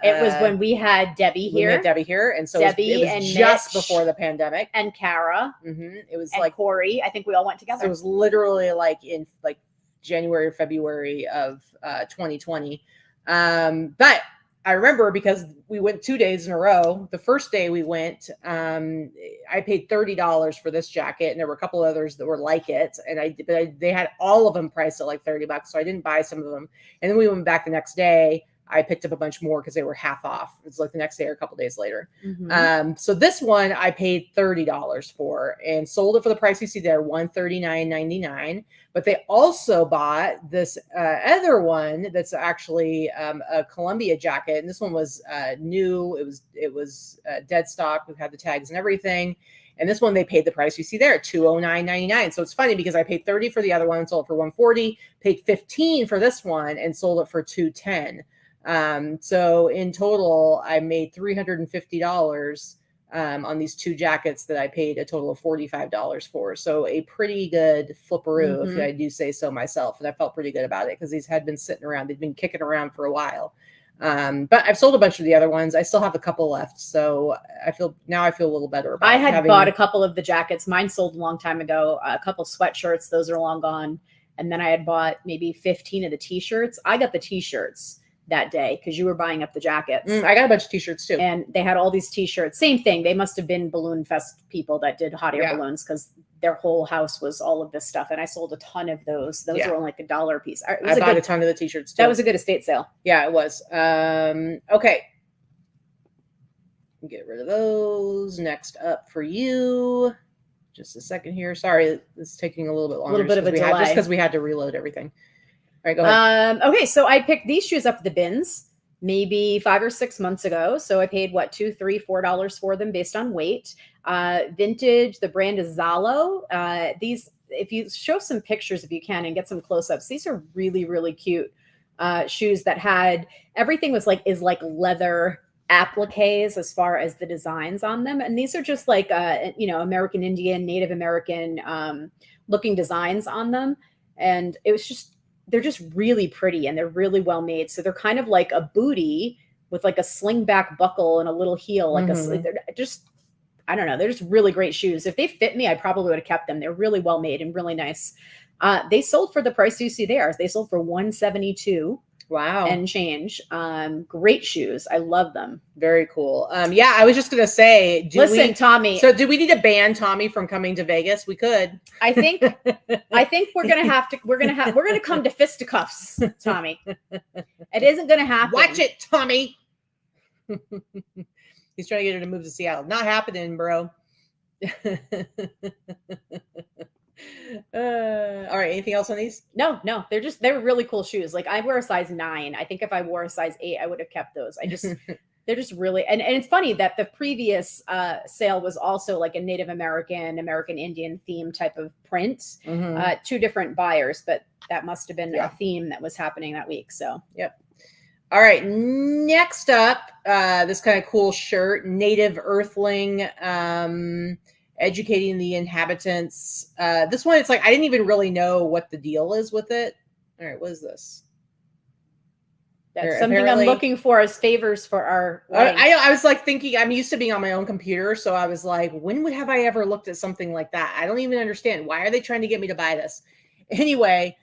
we had Debbie here. And so Debbie it was just before the pandemic. And Kara. Mm-hmm. It was like Corey. I think we all went together. So it was literally like in like January or February of 2020. But I remember because we went 2 days in a row. The first day we went, I paid $30 for this jacket, and there were a couple others that were like it. And they had all of them priced at like $30, so I didn't buy some of them. And then we went back the next day. I picked up a bunch more because they were half off. It's like the next day or a couple days later. Mm-hmm. So this one I paid $30 for and sold it for the price you see there, $139.99. But they also bought this other one that's actually a Columbia jacket, and this one was new. It was dead stock. We had the tags and everything. And this one they paid the price you see there, $209.99. So it's funny because I paid $30 for the other one and sold it for $140. Paid $15 for this one and sold it for $210. So in total, I made $350 on these two jackets that I paid a total of $45 for. So a pretty good flipperoo, if I do say so myself. And I felt pretty good about it because these had been sitting around. They'd been kicking around for a while. But I've sold a bunch of the other ones. I still have a couple left. So I feel a little better about it. I had bought a couple of the jackets. Mine sold a long time ago. A couple sweatshirts. Those are long gone. And then I had bought maybe 15 of the t-shirts. I got the t-shirts that day because you were buying up the jackets. I got a bunch of t-shirts too. And they had all these t-shirts. Same thing. They must have been Balloon Fest people that did hot air balloons because their whole house was all of this stuff. And I sold a ton of those. Those were only like $1 a piece. I bought a ton of the t-shirts too. That was a good estate sale. Yeah, it was. Okay. Get rid of those. Next up for you. Just a second here. Sorry, this is taking a little bit longer. A little bit of a delay. Just because we had to reload everything. All right, go ahead. Okay, so I picked these shoes up at the bins maybe 5 or 6 months ago. So I paid what, $2, $3, $4 for them based on weight. Vintage. The brand is Zalo. These, if you show some pictures if you can and get some close-ups, these are really, really cute shoes that had everything is like leather appliques as far as the designs on them, and these are just like American Indian, Native American looking designs on them, and they're just really pretty and they're really well made. So they're kind of like a booty with like a sling back buckle and a little heel, like they're just, I don't know, they're just really great shoes. If they fit me, I probably would have kept them. They're really well made and really nice. They sold for the price you see there. They sold for $172. Wow. And change. Great shoes. I love them. Very cool. Yeah, I was just going to say, listen, Tommy. So do we need to ban Tommy from coming to Vegas? We could. I think we're going to come to fisticuffs, Tommy. It isn't going to happen. Watch it, Tommy. He's trying to get her to move to Seattle. Not happening, bro. All right, anything else on these? No, they're really cool shoes. Like I wear a size 9. I think if I wore a size 8, I would have kept those. They're just really, and it's funny that the previous sale was also like a Native American Indian theme type of print. 2 different buyers, but that must have been a theme that was happening that week. So yep. All right, next up, this kind of cool shirt, Native Earthling, educating the inhabitants. This one, it's like, I didn't even really know what the deal is with it. All right, what is this? That's something I'm looking for as favors for our wedding. I was like thinking, I'm used to being on my own computer. So I was like, when have I ever looked at something like that? I don't even understand. Why are they trying to get me to buy this? Anyway,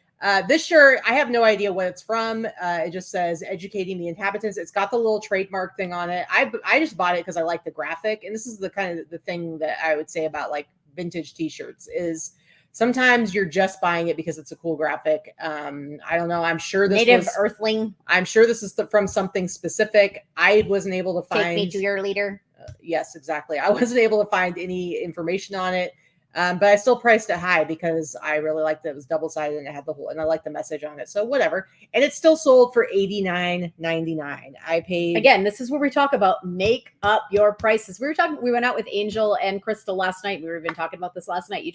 this shirt, I have no idea what it's from. It just says educating the inhabitants. It's got the little trademark thing on it. I just bought it because I like the graphic. And this is the kind of the thing that I would say about like vintage t-shirts is sometimes you're just buying it because it's a cool graphic. I don't know. I'm sure this Native Earthling. I'm sure this is from something specific. I wasn't able to find. Take me to your leader. Yes, exactly. I wasn't able to find any information on it. But I still priced it high because I really liked that it was double-sided and it had and I liked the message on it. So whatever. And it still sold for $89.99. I paid. Again, this is where we talk about make up your prices. We went out with Angel and Crystal last night. We were even talking about this last night.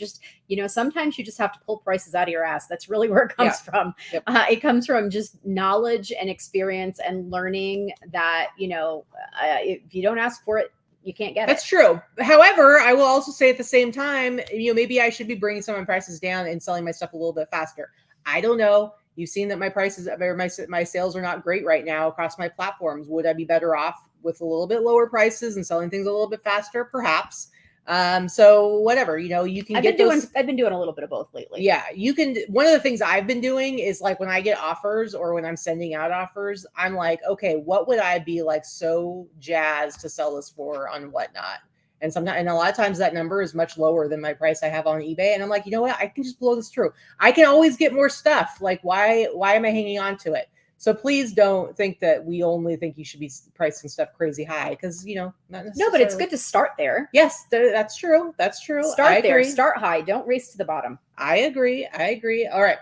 Sometimes you just have to pull prices out of your ass. That's really where it comes from. Yep. It comes from just knowledge and experience and learning that, if you don't ask for it, you can't get it. That's true. However, I will also say at the same time, maybe I should be bringing some of my prices down and selling my stuff a little bit faster. I don't know. You've seen that my prices, my sales are not great right now across my platforms. Would I be better off with a little bit lower prices and selling things a little bit faster? Perhaps. So whatever, you can I've been doing a little bit of both lately. Yeah, you can. One of the things I've been doing is like when I get offers or when I'm sending out offers, I'm like, okay, what would I be like so jazzed to sell this for on whatnot? And a lot of times that number is much lower than my price I have on eBay. And I'm like, you know what? I can just blow this through. I can always get more stuff. Like, why am I hanging on to it? So please don't think that we only think you should be pricing stuff crazy high because, not necessarily. No, but it's good to start there. Yes, that's true. That's true. Start there. Start high. Don't race to the bottom. I agree. All right.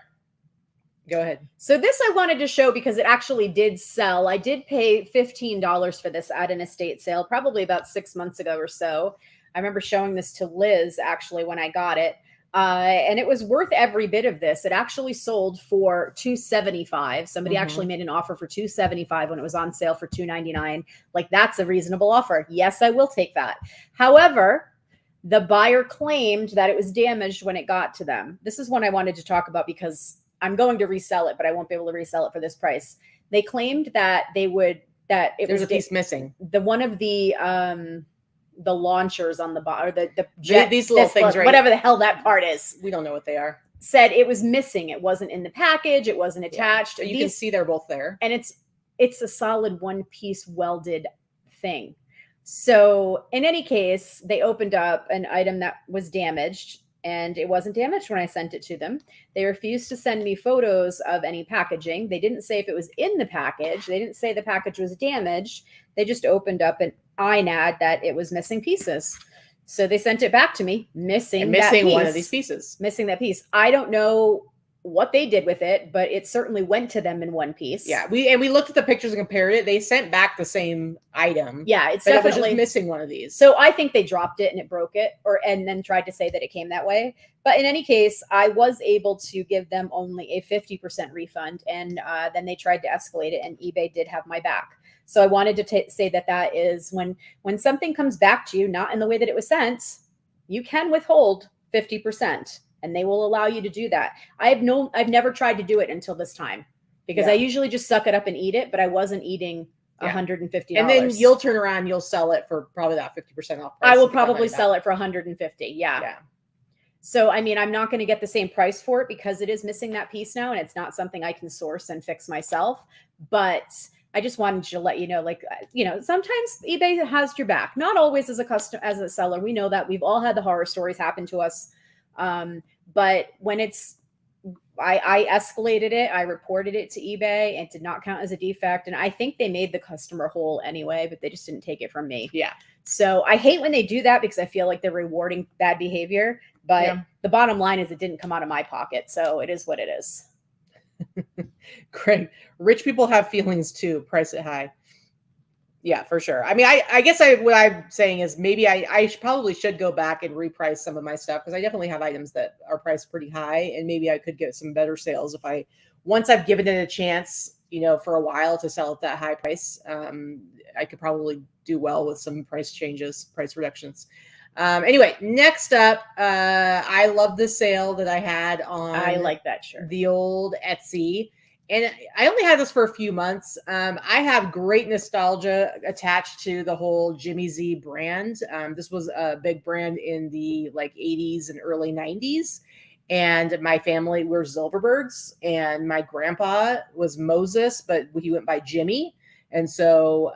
Go ahead. So this I wanted to show because it actually did sell. I did pay $15 for this at an estate sale, probably about 6 months ago or so. I remember showing this to Liz actually when I got it. And it was worth every bit of this. It actually sold for $275. Somebody actually made an offer for $275 when it was on sale for $299. Like, that's a reasonable offer. Yes, I will take that. However, the buyer claimed that it was damaged when it got to them. This is one I wanted to talk about because I'm going to resell it, but I won't be able to resell it for this price. They claimed that there's a piece missing. One of the launchers on the bottom, or the jet, these little things, right? Whatever the hell that part is. We don't know what they are. Said it was missing. It wasn't in the package. It wasn't attached. Yeah. You can see they're both there. And it's a solid one-piece welded thing. So in any case, they opened up an item that was damaged, and it wasn't damaged when I sent it to them. They refused to send me photos of any packaging. They didn't say if it was in the package. They didn't say the package was damaged. They just opened up INAD that it was missing pieces. So they sent it back to me, missing one of these pieces. Missing that piece. I don't know what they did with it, but it certainly went to them in one piece. Yeah, we looked at the pictures and compared it. They sent back the same item. Yeah, it's definitely definitely missing one of these. So I think they dropped it and it broke it, and then tried to say that it came that way. But in any case, I was able to give them only a 50% refund, and then they tried to escalate it, and eBay did have my back. So I wanted to say that is when something comes back to you, not in the way that it was sent, you can withhold 50%, and they will allow you to do that. I've never tried to do it until this time, because I usually just suck it up and eat it, but I wasn't eating $150. And then you'll turn around, you'll sell it for probably that 50% off price. I will probably sell it for $150. Yeah. So, I mean, I'm not going to get the same price for it because it is missing that piece now, and it's not something I can source and fix myself. But I just wanted to let you know, like, sometimes eBay has your back. Not always as a seller. We know that. We've all had the horror stories happen to us. But when I escalated it, I reported it to eBay, and it did not count as a defect. And I think they made the customer whole anyway, but they just didn't take it from me. Yeah. So I hate when they do that, because I feel like they're rewarding bad behavior. But the bottom line is it didn't come out of my pocket. So it is what it is. Craig, rich people have feelings too. Price it high. Yeah, for sure. I mean, I guess what I'm saying is maybe I probably should go back and reprice some of my stuff, because I definitely have items that are priced pretty high, and maybe I could get some better sales once I've given it a chance, for a while to sell at that high price. I could probably do well with some price reductions. Anyway, next up, I love the sale that I had on. I like that shirt. The old Etsy. And I only had this for a few months. I have great nostalgia attached to the whole Jimmy Z brand. This was a big brand in the 80s and early 90s. And my family were Silverbergs, and my grandpa was Moses, but he went by Jimmy. And so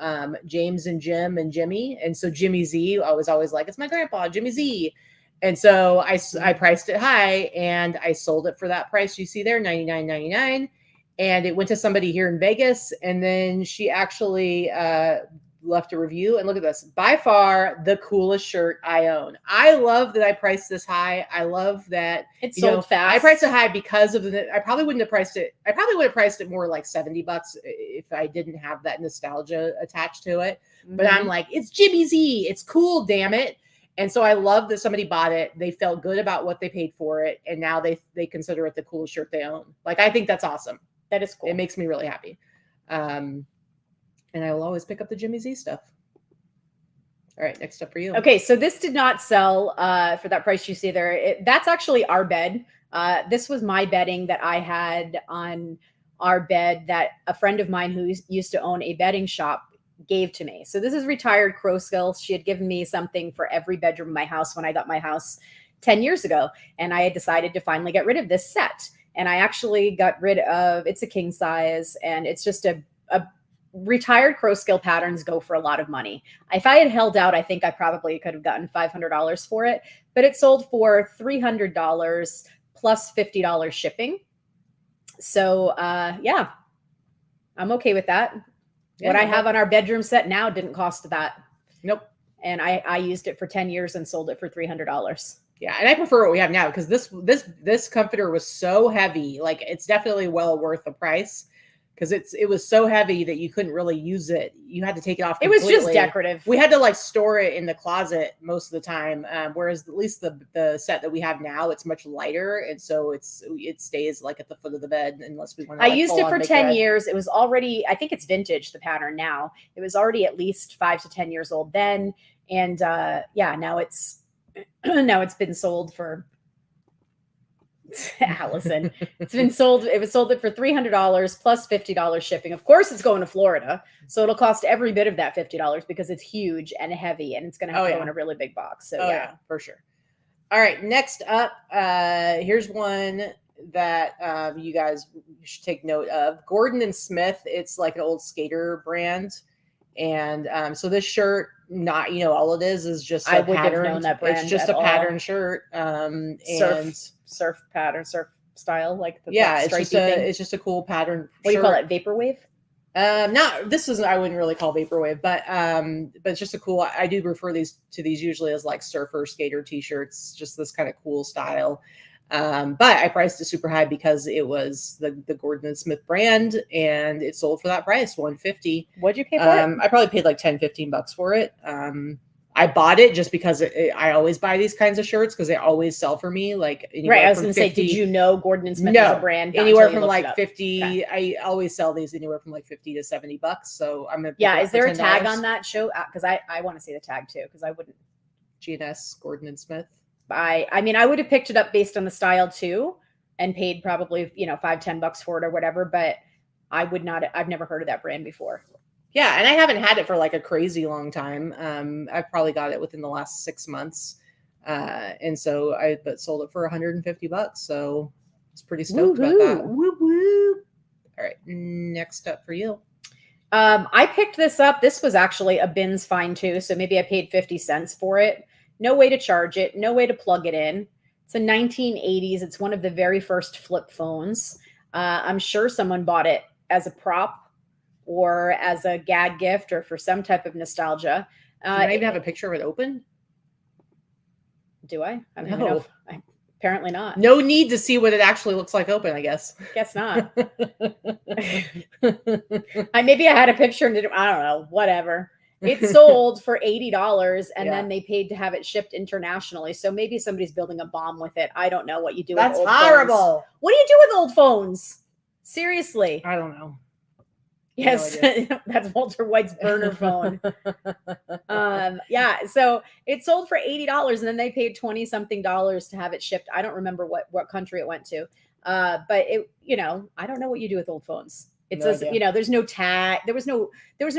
James and Jim and Jimmy. And so Jimmy Z, I was always like, it's my grandpa, Jimmy Z. And so I priced it high, and I sold it for that price you see there, $99.99. And it went to somebody here in Vegas, and then she actually left a review. And look at this. By far the coolest shirt I own. I love that I priced this high. I love that it's sold fast. I priced it high because of I probably wouldn't have priced it. I probably would have priced it more like $70 if I didn't have that nostalgia attached to it. Mm-hmm. But I'm like, it's Jimmy Z. It's cool, damn it. And so I love that somebody bought it. They felt good about what they paid for it. And now they consider it the coolest shirt they own. I think that's awesome. That is cool. It makes me really happy. And I will always pick up the Jimmy Z stuff. All right, next up for you. Okay, so this did not sell for that price you see there. That's actually our bed. This was my bedding that I had on our bed that a friend of mine who used to own a bedding shop gave to me. So this is retired Crowskill. She had given me something for every bedroom in my house when I got my house 10 years ago. And I had decided to finally get rid of this set. And I actually got rid of, it's a king size, and it's just a retired Crowskill patterns go for a lot of money. If I had held out, I think I probably could have gotten $500 for it, but it sold for $300 plus $50 shipping. So yeah, I'm okay with that. Yeah, what I have on our bedroom set now didn't cost that. Nope. And I used it for 10 years and sold it for $300. Yeah, and I prefer what we have now, because this comforter was so heavy. It's definitely well worth the price, because it was so heavy that you couldn't really use it. You had to take it off completely. It was just decorative. We had to store it in the closet most of the time, whereas at least the set that we have now, it's much lighter, and so it stays at the foot of the bed unless we want to. I used it for 10 years. It was already, I think it's vintage, the pattern now. It was already at least 5 to 10 years old then, and yeah, now it's been sold for Allison. It was sold for $300 plus $50 shipping. Of course, it's going to Florida, so it'll cost every bit of that $50 because it's huge and heavy, and it's going to have to go in a really big box. So yeah, for sure. All right, next up, here's one that you guys should take note of. Gordon and Smith. It's like an old skater brand. And so this shirt, not, all it is just a pattern. It's just a pattern shirt. And surf pattern, surf style, it's just a cool pattern. What do you call it? Vaporwave? Not this isn't I wouldn't really call vaporwave, but it's just a cool. I do refer these usually as like surfer skater t-shirts, just this kind of cool style. But I priced it super high because it was the Gordon and Smith brand, and it sold for that price, $150. What'd you pay for it? I probably paid like $10-15 for it. I bought it just because I always buy these kinds of shirts because they always sell for me. Like right, I was going to say, did you know Gordon and Smith was a brand? Anywhere from like 50. Okay. I always sell these anywhere from like $50 to $70. So I'm gonna Is there a tag on that show? Because I want to see the tag too, because I wouldn't. GNS Gordon and Smith. I mean, I would have picked it up based on the style too, and paid probably $5-10 for it or whatever. But I would not. I've never heard of that brand before. Yeah, and I haven't had it for like a crazy long time. I've probably got it within the last 6 months, and so I sold it for $150. So I was pretty stoked about that. Woo woo! All right, next up for you. I picked this up. This was actually a bin's fine too, so maybe I paid 50 cents for it. No way to charge it. No way to plug it in. It's a 1980s. It's one of the very first flip phones. I'm sure someone bought it as a prop or as a gag gift or for some type of nostalgia. Do I even have a picture of it open? Do I? I don't know. know. Apparently not. No need to see what it actually looks like open, I guess. Guess not. Maybe I had a picture and I don't know, whatever. It sold for $80 and then they paid to have it shipped internationally. So maybe somebody's building a bomb with it. I don't know what you do with old horrible. Phones. What do you do with old phones? Seriously. I don't know. Yes, no that's Walter White's burner phone. So it sold for $80 and then they paid $20-something to have it shipped. I don't remember what country it went to. But it, I don't know what you do with old phones. It says, there's no tag. There was no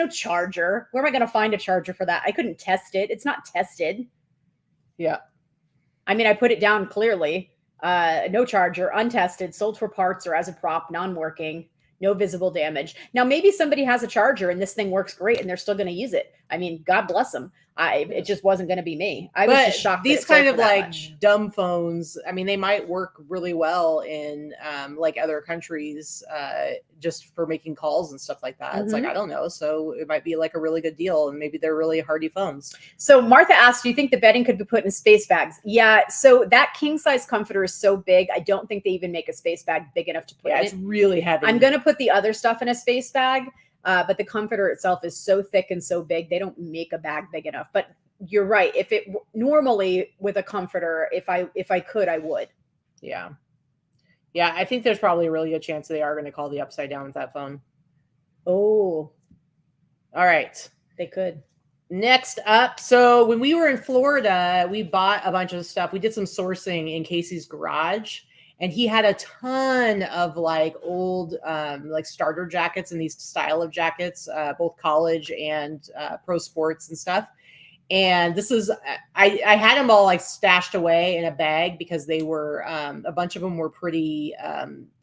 charger. Where am I going to find a charger for that? I couldn't test it. It's not tested. Yeah. I mean, I put it down clearly. No charger, untested, sold for parts or as a prop, non-working. No visible damage. Now, maybe somebody has a charger and this thing works great and they're still going to use it. I mean, God bless them. It just wasn't going to be me. I was just shocked. These kind of like dumb phones, I mean, they might work really well in like other countries just for making calls and stuff like that. It's like, I don't know. So it might be like a really good deal and maybe they're really hardy phones. So Martha asked, do you think the bedding could be put in space bags? Yeah. So that king size comforter is so big. I don't think they even make a space bag big enough to put in. It's really heavy. I'm going to put the other stuff in a space bag. But the comforter itself is so thick and so big, they don't make a bag big enough. But you're right. If it normally with a comforter, if I could, I would. Yeah. Yeah. I think there's probably a really good chance they are going to call the upside down with that phone. Oh, all right. They could. Next up. So when we were in Florida, we bought a bunch of stuff. We did some sourcing in Casey's garage. And he had a ton of like old like starter jackets and these style of jackets, both college and pro sports and stuff. And this is, I had them all like stashed away in a bag because they were, a bunch of them were pretty,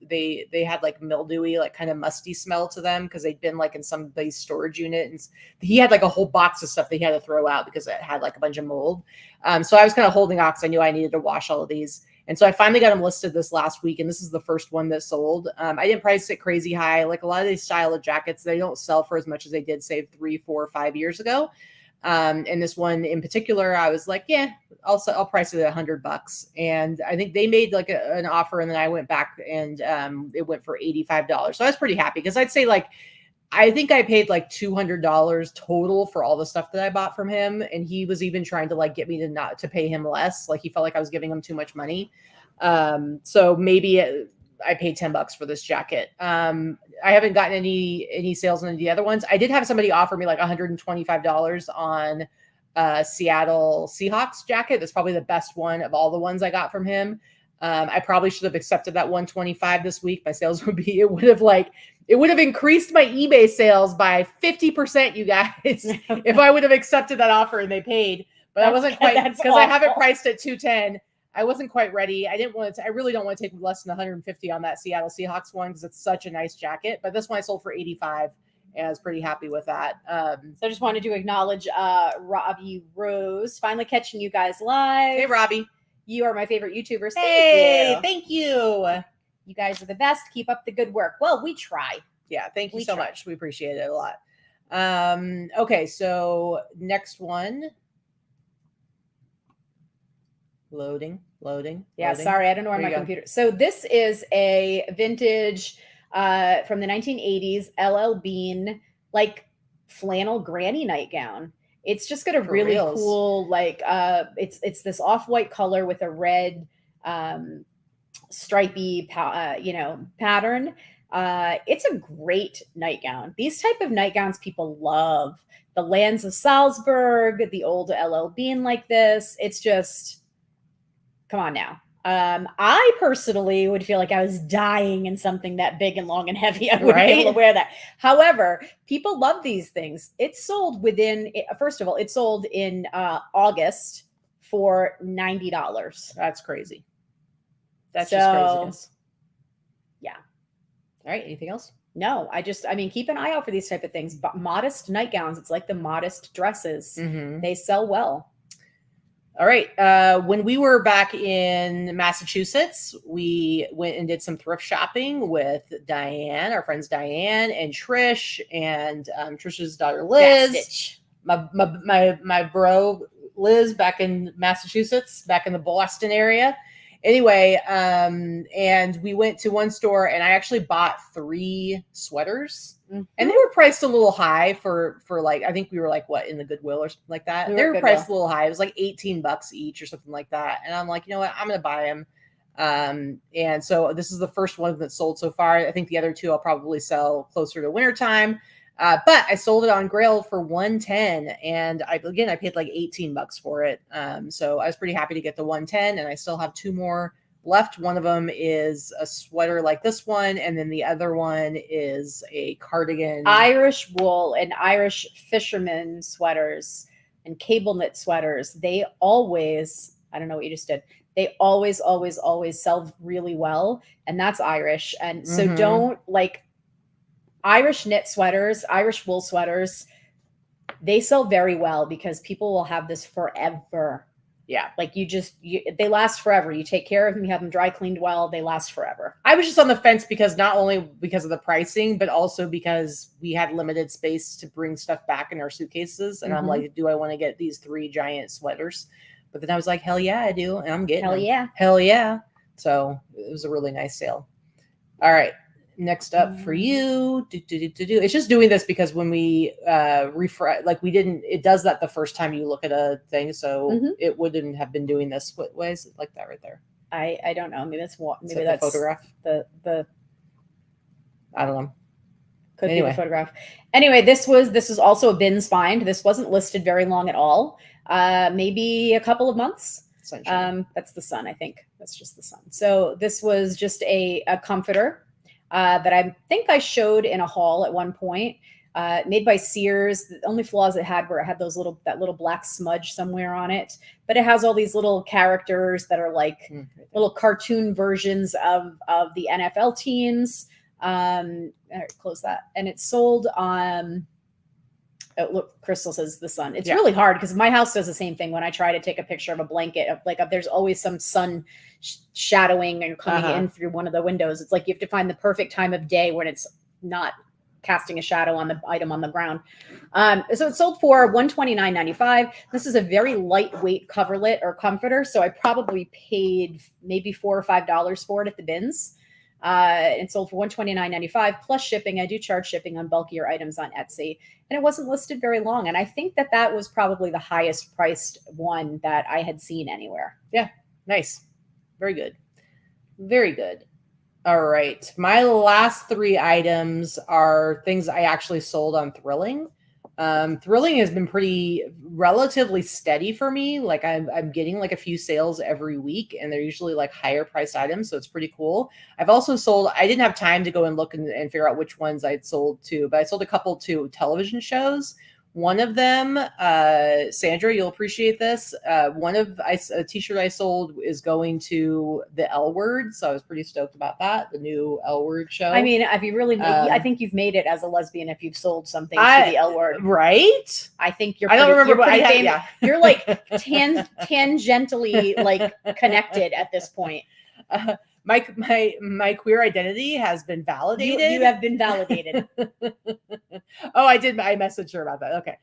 they had like mildewy, like kind of musty smell to them because they'd been like in somebody's storage unit. And he had like a whole box of stuff that he had to throw out because it had like a bunch of mold. So I was kind of holding off because I knew I needed to wash all of these. And so I finally got them listed this last week, and this is the first one that sold. I didn't price it crazy high. Like a lot of these style of jackets, they don't sell for as much as they did, say, 3, 4, 5 years ago. And this one in particular, I was like, yeah, I'll price it at $100. And I think they made like an offer, and then I went back and it went for $85. So I was pretty happy because I'd say like, I think I paid like $200 total for all the stuff that I bought from him. And he was even trying to like get me to not to pay him less. Like he felt like I was giving him too much money. So maybe I paid $10 for this jacket. I haven't gotten any sales on any of the other ones. I did have somebody offer me like $125 on Seattle Seahawks jacket. That's probably the best one of all the ones I got from him. I probably should have accepted that 125 this week. My sales would be, it would have increased my eBay sales by 50%, you guys, if I would have accepted that offer and they paid. But I wasn't quite, because I have it priced at 210. I wasn't quite ready. I really don't want to take less than 150 on that Seattle Seahawks one because it's such a nice jacket. But this one I sold for 85 and I was pretty happy with that. So I just wanted to acknowledge Robbie Rose, finally catching you guys live. Hey, Robbie. You are my favorite YouTubers. Hey, thank you. You guys are the best. Keep up the good work. Well, we try. Yeah. Thank you We so try. much. We appreciate it a lot. Okay. So next one. Loading. Yeah, sorry, I don't know where my computer. So this is a vintage from the 1980s LL Bean like flannel granny nightgown. It's just got a For really reals. cool like it's this off-white color with a red stripy pattern. It's a great nightgown. These type of nightgowns people love. The Lands of Salzburg, the old LL Bean like this. It's just come on now. I personally would feel like I was dying in something that big and long and heavy. I wouldn't be able to wear that. However, people love these things. It sold first of all, it sold in August for $90. That's crazy. That's just craziness. Yeah. All right. Anything else? No, I mean, keep an eye out for these type of things. But modest nightgowns, it's like the modest dresses. Mm-hmm. They sell well. All right. When we were back in Massachusetts, we went and did some thrift shopping with Diane, our friends Diane and Trish, and Trish's daughter Liz. My bro Liz back in Massachusetts, back in the Boston area. Anyway, and we went to one store and I actually bought 3 sweaters. Mm-hmm. And they were priced a little high for like, I think we were like, what, in the Goodwill or something like that. They were priced a little high. It was like $18 each or something like that. And I'm like, you know what, I'm going to buy them. And so this is the first one that's sold so far. I think the other 2 I'll probably sell closer to wintertime. But I sold it on Grail for $110, and I paid like $18 for it. So I was pretty happy to get the $110, and I still have 2 more left. One of them is a sweater like this one, and then the other one is a cardigan. Irish wool and Irish fisherman sweaters and cable knit sweaters. They always, I don't know what you just did. They always sell really well, and that's Irish. And so don't like. Irish knit sweaters, Irish wool sweaters, they sell very well because people will have this forever. Yeah. Like they last forever. You take care of them, you have them dry cleaned well, they last forever. I was just on the fence because not only because of the pricing, but also because we had limited space to bring stuff back in our suitcases. And I'm like, do I want to get these 3 giant sweaters? But then I was like, hell yeah, I do. And I'm getting them. Hell yeah. So it was a really nice sale. All right. Next up for you, it's just doing this because when we refresh, like it does that the first time you look at a thing, so it wouldn't have been doing this. What is it like that right there? I don't know. Maybe that's the photograph. The I don't know. Could be the photograph. Anyway, this is also a bins find. This wasn't listed very long at all. Maybe a couple of months. Sunshine. That's the sun. I think that's just the sun. So this was just a comforter. That I think I showed in a haul at one point, made by Sears. The only flaws it had were it had that little black smudge somewhere on it, but it has all these little characters that are like little cartoon versions of the NFL teams. All right, close that. And it's sold on, oh, look, Crystal says the sun. It's really hard because my house does the same thing when I try to take a picture of a blanket. There's always some sun shadowing and coming in through one of the windows. It's like you have to find the perfect time of day when it's not casting a shadow on the item on the ground. So it sold for $129.95. This is a very lightweight coverlet or comforter, so I probably paid maybe $4 or $5 for it at the bins. It sold for $129.95 plus shipping. I do charge shipping on bulkier items on Etsy, and it wasn't listed very long. And I think that was probably the highest priced one that I had seen anywhere. Yeah, nice. Very good. Very good. All right. My last 3 items are things I actually sold on Thrilling. Thrilling has been relatively steady for me. Like I'm getting like a few sales every week, and they're usually like higher priced items. So it's pretty cool. I've also sold, I didn't have time to go and look and figure out which ones I'd sold to, but I sold a couple to television shows. One of them, Sandra, you'll appreciate this. A t-shirt I sold is going to the L Word, so I was pretty stoked about that. The new L Word show. I mean, have you really? I think you've made it as a lesbian if you've sold something to the L Word, right? I think you're. I don't remember, but you're like tangentially like connected at this point. my queer identity has been validated. You have been validated. Oh, I messaged her about that. Okay.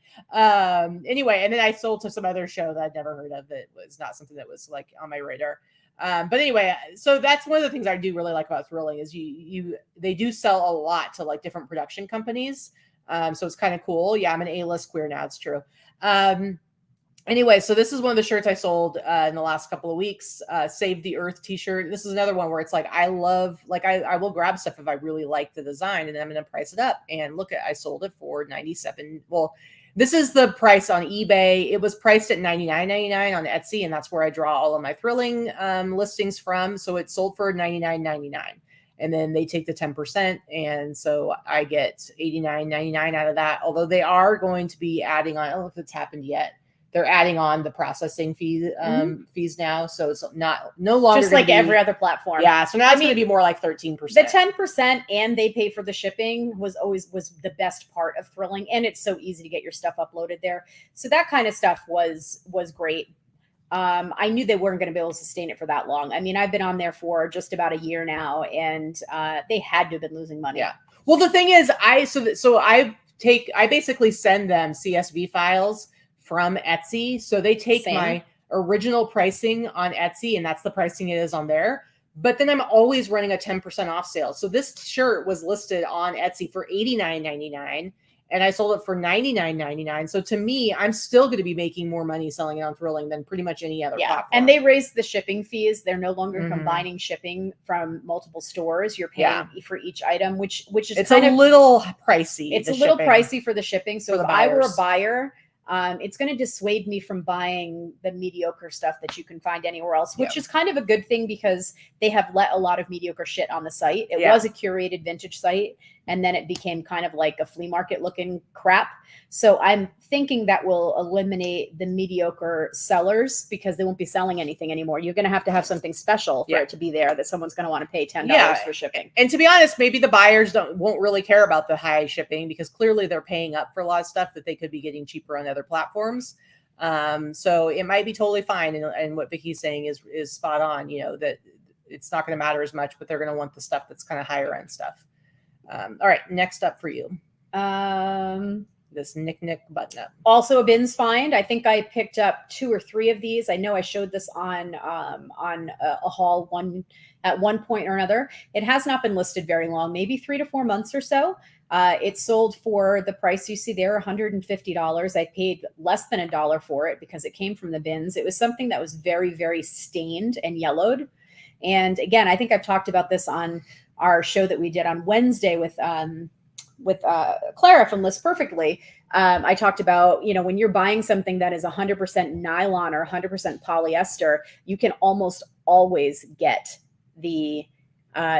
Anyway, and then I sold to some other show that I'd never heard of. That was not something that was like on my radar. But anyway, so that's one of the things I do really like about Thrilling is they do sell a lot to like different production companies. So it's kind of cool. Yeah, I'm an A-list queer now. It's true. Anyway, so this is one of the shirts I sold in the last couple of weeks. Save the Earth t-shirt. This is another one where it's like, I love, like I will grab stuff if I really like the design and then I'm going to price it up. And look at, I sold it for $97. Well, this is the price on eBay. It was priced at $99.99 on Etsy. And that's where I draw all of my Thrilling listings from. So it sold for $99.99. And then they take the 10%. And so I get $89.99 out of that. Although they are going to be adding on, I don't know if it's happened yet. They're adding on the processing fees now. So it's no longer just like every other platform. Yeah. So now it's going to be more like 13%. The 10% and they pay for the shipping was the best part of Thrilling. And it's so easy to get your stuff uploaded there. So that kind of stuff was great. I knew they weren't going to be able to sustain it for that long. I mean, I've been on there for just about a year now and they had to have been losing money. Yeah. Well, the thing is I basically send them CSV files from Etsy. So they take my original pricing on Etsy and that's the pricing it is on there. But then I'm always running a 10% off sale. So this shirt was listed on Etsy for $89.99 and I sold it for $99.99. So to me, I'm still going to be making more money selling it on Thrilling than pretty much any other platform. And they raised the shipping fees. They're no longer combining shipping from multiple stores. You're paying for each item, which is it's a little pricey. It's a little pricey for the shipping. So if I were a buyer, it's going to dissuade me from buying the mediocre stuff that you can find anywhere else, which is kind of a good thing because they have let a lot of mediocre shit on the site. It was a curated vintage site, and then it became kind of like a flea market looking crap. So I'm thinking that will eliminate the mediocre sellers because they won't be selling anything anymore. You're going to have something special for it to be there that someone's going to want to pay $10 for shipping. And to be honest, maybe the buyers won't really care about the high shipping because clearly they're paying up for a lot of stuff that they could be getting cheaper on other platforms. So it might be totally fine. And what Vikki's saying is spot on, that it's not going to matter as much, but they're going to want the stuff that's kind of higher end stuff. All right, next up for you. This Nick button up. Also a bins find. I think I picked up 2 or 3 of these. I know I showed this on a haul at one point or another. It has not been listed very long, maybe 3 to 4 months or so. It sold for the price you see there, $150. I paid less than $1 for it because it came from the bins. It was something that was very, very stained and yellowed. And again, I think I've talked about this on our show that we did on Wednesday with Clara from List Perfectly. I talked about, when you're buying something that is 100% nylon or 100% polyester, you can almost always get the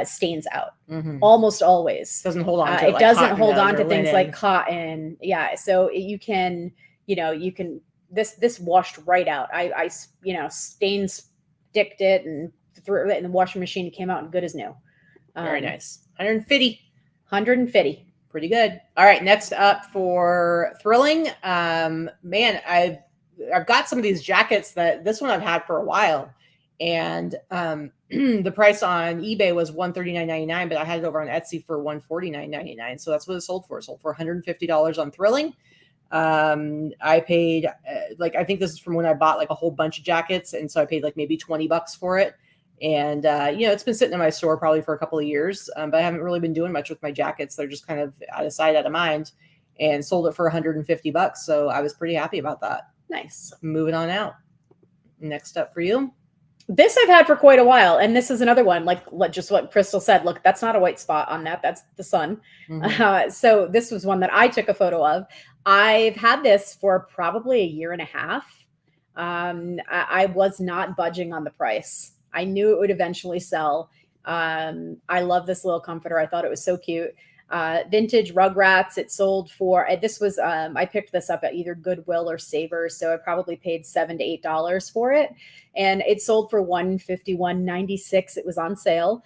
stains out. Almost always. Doesn't hold on to it doesn't hold on to things like cotton. Yeah. So you can, this washed right out. I stain sticked it and threw it in the washing machine. It came out good as new. Very nice. 150. Pretty good. All right. Next up for Thrilling. Man, I've got some of these jackets this one I've had for a while. And the price on eBay was $139.99, but I had it over on Etsy for $149.99. So that's what it sold for. It sold for $150 on Thrilling. I paid I think this is from when I bought like a whole bunch of jackets. And so I paid like maybe $20 for it. And, it's been sitting in my store probably for a couple of years, but I haven't really been doing much with my jackets. They're just kind of out of sight, out of mind, and sold it for $150. So I was pretty happy about that. Nice. Moving on out. Next up for you. This I've had for quite a while. And this is another one, like just what Crystal said. Look, that's not a white spot on that. That's the sun. So this was one that I took a photo of. I've had this for probably a year and a half. I was not budging on the price. I knew it would eventually sell. I love this little comforter. I thought it was so cute. Vintage Rugrats. It sold for, this was, I picked this up at either Goodwill or Savers. So I probably paid $7 to $8 for it. And it sold for $151.96. It was on sale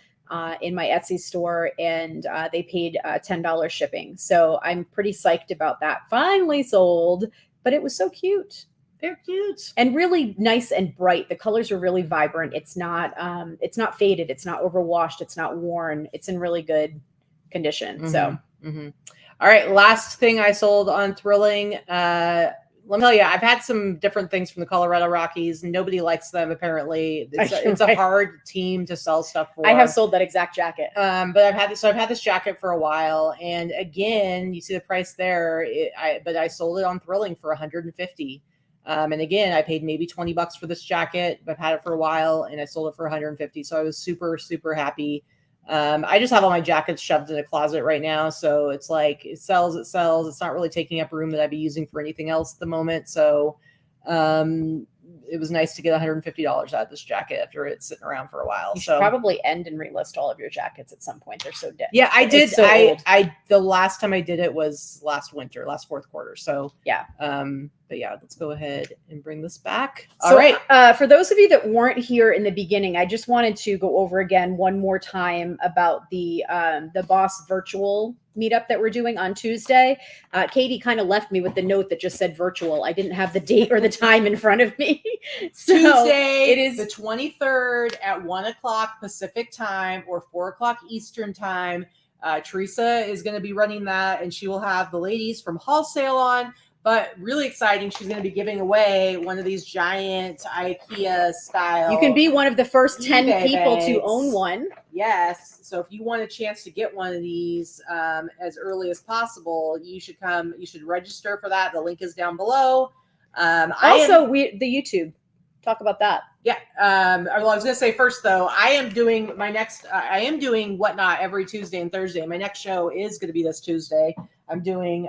in my Etsy store, and they paid $10 shipping. So I'm pretty psyched about that. Finally sold, but it was so cute. They're cute. And really nice and bright. The colors are really vibrant. It's not faded. It's not overwashed. It's not worn. It's in really good condition. So, all right. Last thing I sold on Thrilling. Let me tell you, I've had some different things from the Colorado Rockies. Nobody likes them, apparently. It's a hard team to sell stuff for. I have sold that exact jacket. But I've had this jacket for a while, and again, you see the price there. But I sold it on Thrilling for $150. And again, I paid maybe $20 for this jacket. I've had it for a while, and I sold it for $150. So I was super, super happy. I just have all my jackets shoved in a closet right now. So it's like, it sells. It's not really taking up room that I'd be using for anything else at the moment. So, it was nice to get $150 out of this jacket after it's sitting around for a while. You should probably end and relist all of your jackets at some point. They're so dead. Yeah, I did. So the last time I did it was last winter, last fourth quarter. So yeah. But yeah, let's go ahead and bring this back. All right. For those of you that weren't here in the beginning, I just wanted to go over again one more time about the Boss virtual meetup that we're doing on Tuesday. Katy kind of left me with the note that just said virtual. I didn't have the date or the time in front of me. So Tuesday, it is the 23rd at 1:00 Pacific time or 4:00 Eastern time. Teresa is going to be running that, and she will have the ladies from Wholesale on. But really exciting, she's going to be giving away one of these giant IKEA style. You can be one of the first 10 people bags. to own one. Yes. So if you want a chance to get one of these as early as possible, you should come. You should register for that. The link is down below. The YouTube. Talk about that. Yeah. Well, I was going to say first, though, I am doing Whatnot every Tuesday and Thursday. My next show is going to be this Tuesday. I'm doing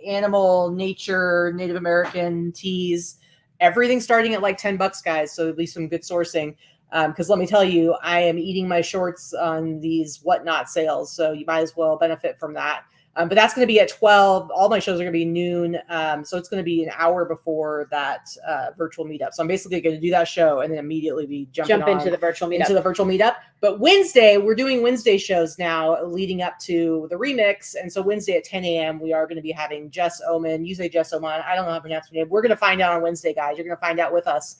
animal, nature, Native American teas, everything starting at like $10, guys. So at least some good sourcing. Because let me tell you, I am eating my shorts on these Whatnot sales. So you might as well benefit from that. But that's going to be at 12. All my shows are going to be noon. So it's going to be an hour before that virtual meetup. So I'm basically going to do that show and then immediately be jump into the virtual meetup. But Wednesday, we're doing Wednesday shows now leading up to the remix. And so Wednesday at 10 a.m., we are going to be having Jess Oman. You say Jess Oman. I don't know how to pronounce her name. We're going to find out on Wednesday, guys. You're going to find out with us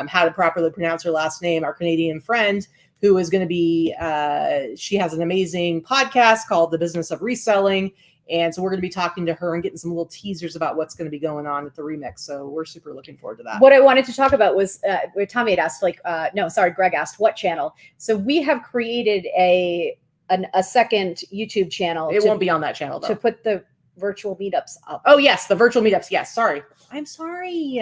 how to properly pronounce her last name, our Canadian friend, who is going to be, she has an amazing podcast called The Business of Reselling. And so we're going to be talking to her and getting some little teasers about what's going to be going on at the remix. So we're super looking forward to that. What I wanted to talk about was where Tommy had asked, Greg asked what channel. So we have created a second YouTube channel. It won't be on that channel, though. To put the virtual meetups up. Oh, yes, the virtual meetups. Yes, sorry. I'm sorry.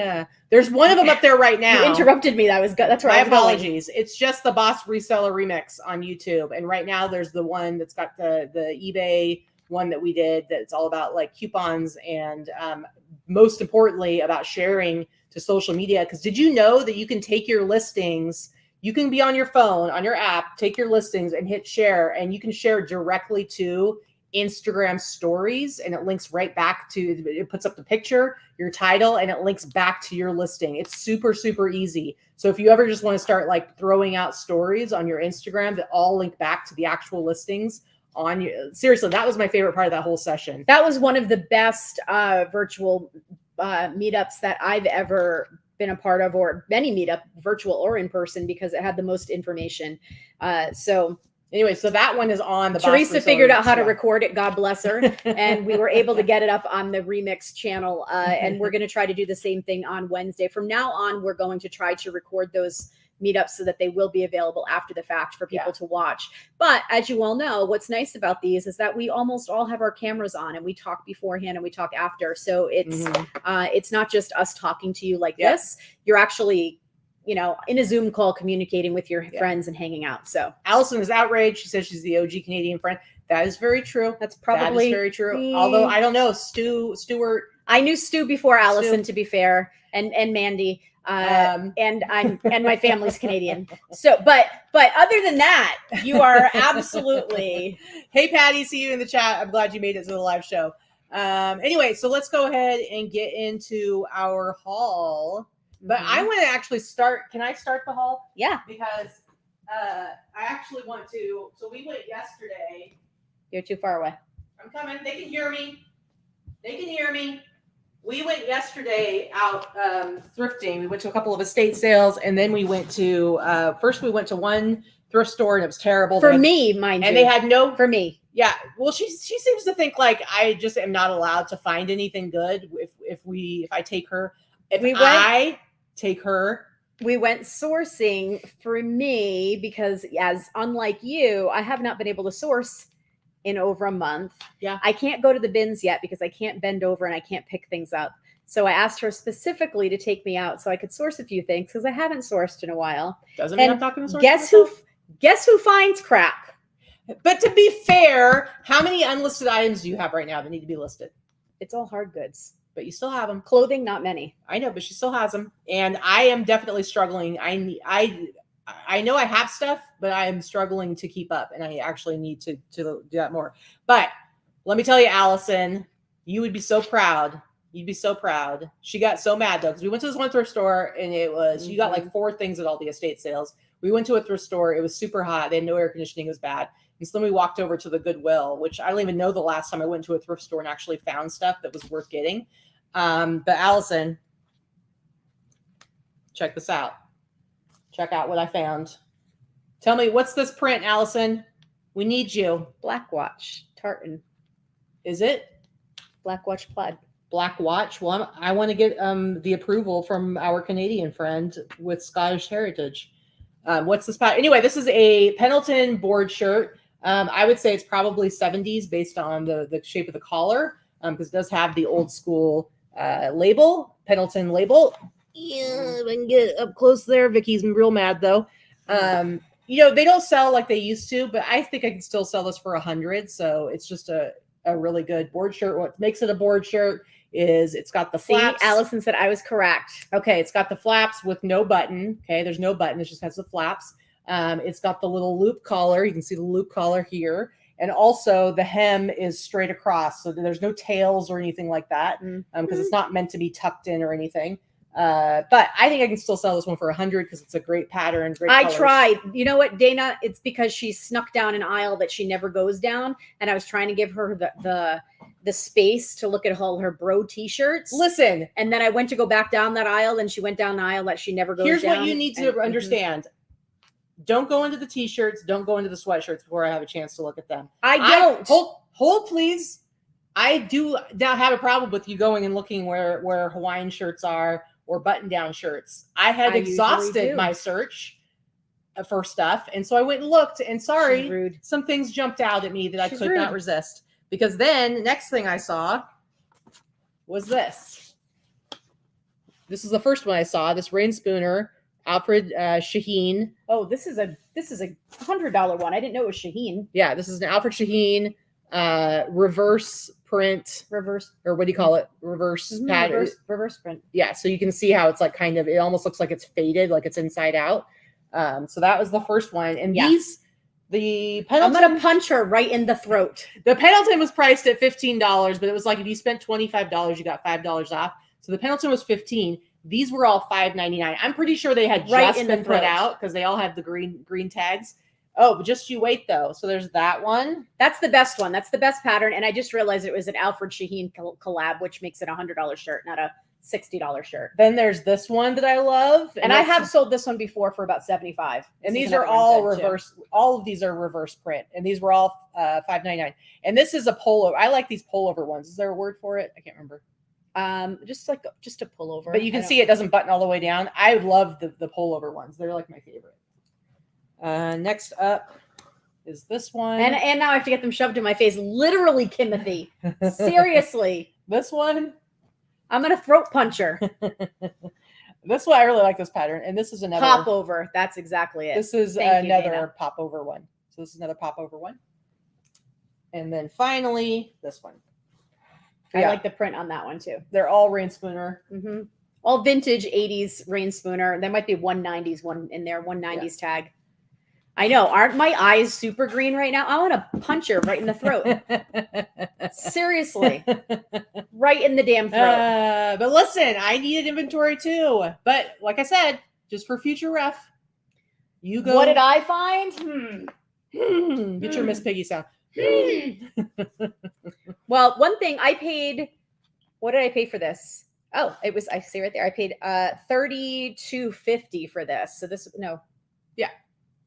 There's one of them up there right now. You interrupted me. That's right. My apologies. It's just the Boss Reseller Remix on YouTube. And right now there's the one that's got the eBay one that we did that's all about like coupons and most importantly about sharing to social media. Because did you know that you can take your listings, you can be on your phone, on your app, take your listings and hit share, and you can share directly to Instagram stories, and it links right back to, it puts up the picture, your title, and it links back to your listing. It's super, super easy. So if you ever just want to start like throwing out stories on your Instagram that all link back to the actual listings on you, seriously, that was my favorite part of that whole session. That was one of the best virtual meetups that I've ever been a part of, or any meetup, virtual or in person, because it had the most information. Anyway, so that one is on the Teresa figured out how to record it. God bless her. And we were able to get it up on the remix channel. And we're going to try to do the same thing on Wednesday. From now on, we're going to try to record those meetups so that they will be available after the fact for people to watch. But as you all know, what's nice about these is that we almost all have our cameras on and we talk beforehand and we talk after. So it's not just us talking to you like this. You're actually, you know, in a Zoom call communicating with your friends and hanging out. So Allison is outraged. She says she's the OG Canadian friend. That is very true. That's probably very true. Although I don't know, Stuart. I knew Stu before Allison, to be fair, and Mandy. And my family's Canadian. So, but other than that, you are absolutely. Hey, Patty, see you in the chat. I'm glad you made it to the live show. Anyway, so let's go ahead and get into our haul. But I want to actually start. Can I start the haul? Yeah. Because I actually want to. So we went yesterday. You're too far away. I'm coming. They can hear me. They can hear me. We went yesterday out thrifting. We went to a couple of estate sales, and then we went to first we went to one thrift store, and it was terrible For me, mind you. And they had no for me. Yeah, well, she seems to think like I just am not allowed to find anything good if I take her. I take her. We went sourcing for me because, as unlike you, I have not been able to source in over a month. Yeah, I can't go to the bins yet because I can't bend over and I can't pick things up. So I asked her specifically to take me out so I could source a few things because I haven't sourced in a while. Doesn't mean I'm not going to source. Guess who finds crap? But to be fair, how many unlisted items do you have right now that need to be listed? It's all hard goods. But you still have them. Clothing, not many. I know, but she still has them. And I am definitely struggling. I know I have stuff, but I am struggling to keep up. And I actually need to do that more. But let me tell you, Allison, you would be so proud. You'd be so proud. She got so mad, though, because we went to this one thrift store, and it was, you got like 4 things at all the estate sales. We went to a thrift store. It was super hot. They had no air conditioning. It was bad. And so then we walked over to the Goodwill, which I don't even know the last time I went to a thrift store and actually found stuff that was worth getting. But Allison, check this out. Check out what I found. Tell me, what's this print, Allison? We need you. Black Watch tartan. Is it? Black Watch plaid. Black Watch. Well, I want to get the approval from our Canadian friend with Scottish heritage. What's this pattern? Anyway, this is a Pendleton board shirt. I would say it's probably 70s based on the shape of the collar, because it does have the old school label, Pendleton label. Yeah, if I can get up close there. Vicky's real mad though. They don't sell like they used to, but I think I can still sell this for $100. So it's just a really good board shirt. What makes it a board shirt is it's got the flaps. See, Allison said I was correct. Okay, it's got the flaps with no button. Okay, there's no button. It just has the flaps. It's got the little loop collar. You can see the loop collar here. And also the hem is straight across. So there's no tails or anything like that, because it's not meant to be tucked in or anything. But I think I can still sell this one for $100 because it's a great pattern. Great colors. Tried. You know what, Dana? It's because she snuck down an aisle that she never goes down. And I was trying to give her the space to look at all her bro t-shirts. Listen. And then I went to go back down that aisle, and she went down the aisle that she never goes down. Here's what you need to understand. Don't go into the t-shirts. Don't go into the sweatshirts before I have a chance to look at them. I don't. Hold, please. I do now have a problem with you going and looking where Hawaiian shirts are or button-down shirts. I had exhausted my search for stuff, and so I went and looked, and sorry, some things jumped out at me that I could not resist. Because then the next thing I saw was this. This is the first one I saw, this Rain Spooner, Alfred Shaheen. Oh, this is a $100 one. I didn't know it was Shaheen. Yeah, this is an Alfred Shaheen reverse print. Reverse, or what do you call it? Reverse pattern. Reverse print. Yeah, so you can see how it's like kind of, it almost looks like it's faded, like it's inside out. So that was the first one. And the Pendleton, I'm going to punch her right in the throat. The Pendleton was priced at $15, but it was like if you spent $25, you got $5 off. So the Pendleton was $15. These were all $5.99. I'm pretty sure they had just been put out because they all have the green tags. Oh, but just you wait though. So there's that one. That's the best one. That's the best pattern. And I just realized it was an Alfred Shaheen collab, which makes it a $100 shirt, not a $60 shirt. Then there's this one that I love. And I have sold this one before for about $75. And these are all reverse. All of these are reverse print. And these were all $5.99. And this is a polo. I like these pullover ones. Is there a word for it? I can't remember. Just a pullover. But you can see it doesn't button all the way down. I love the pullover ones. They're like my favorite. Next up is this one. And now I have to get them shoved in my face. Literally, Timothy. Seriously. This one. I'm going to throat punch her. This one, I really like this pattern. And this is another. Pop over. That's exactly it. This is another pop over one. So this is another pop over one. And then finally, this one. I like the print on that one too. They're all Rain Spooner. Mm-hmm. All vintage 80s Rain Spooner. There might be 190s one in there, 190s tag. I know. Aren't my eyes super green right now? I want to punch her right in the throat. Seriously. Right in the damn throat. But listen, I needed inventory too. But like I said, just for future ref, you go. What did I find? Get your Miss Piggy sound. Well, one thing I paid What did I pay for this? Oh, it was, I see right there. I paid $32.50 for this. So this, no.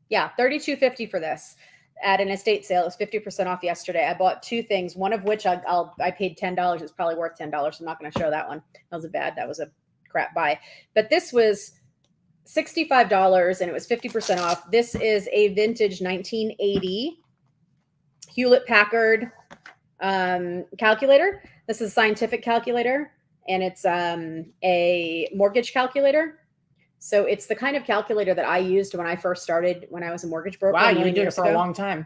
Yeah, $32.50 for this at an estate sale. It was 50% off yesterday. I bought 2 things, one of which I paid $10. It's probably worth $10. I'm not going to show that one. That was a crap buy. But this was $65 and it was 50% off. This is a vintage 1980 Hewlett Packard calculator. This is a scientific calculator, and it's a mortgage calculator. So it's the kind of calculator that I used when I first started, when I was a mortgage broker. Wow, you've been doing it for a long time.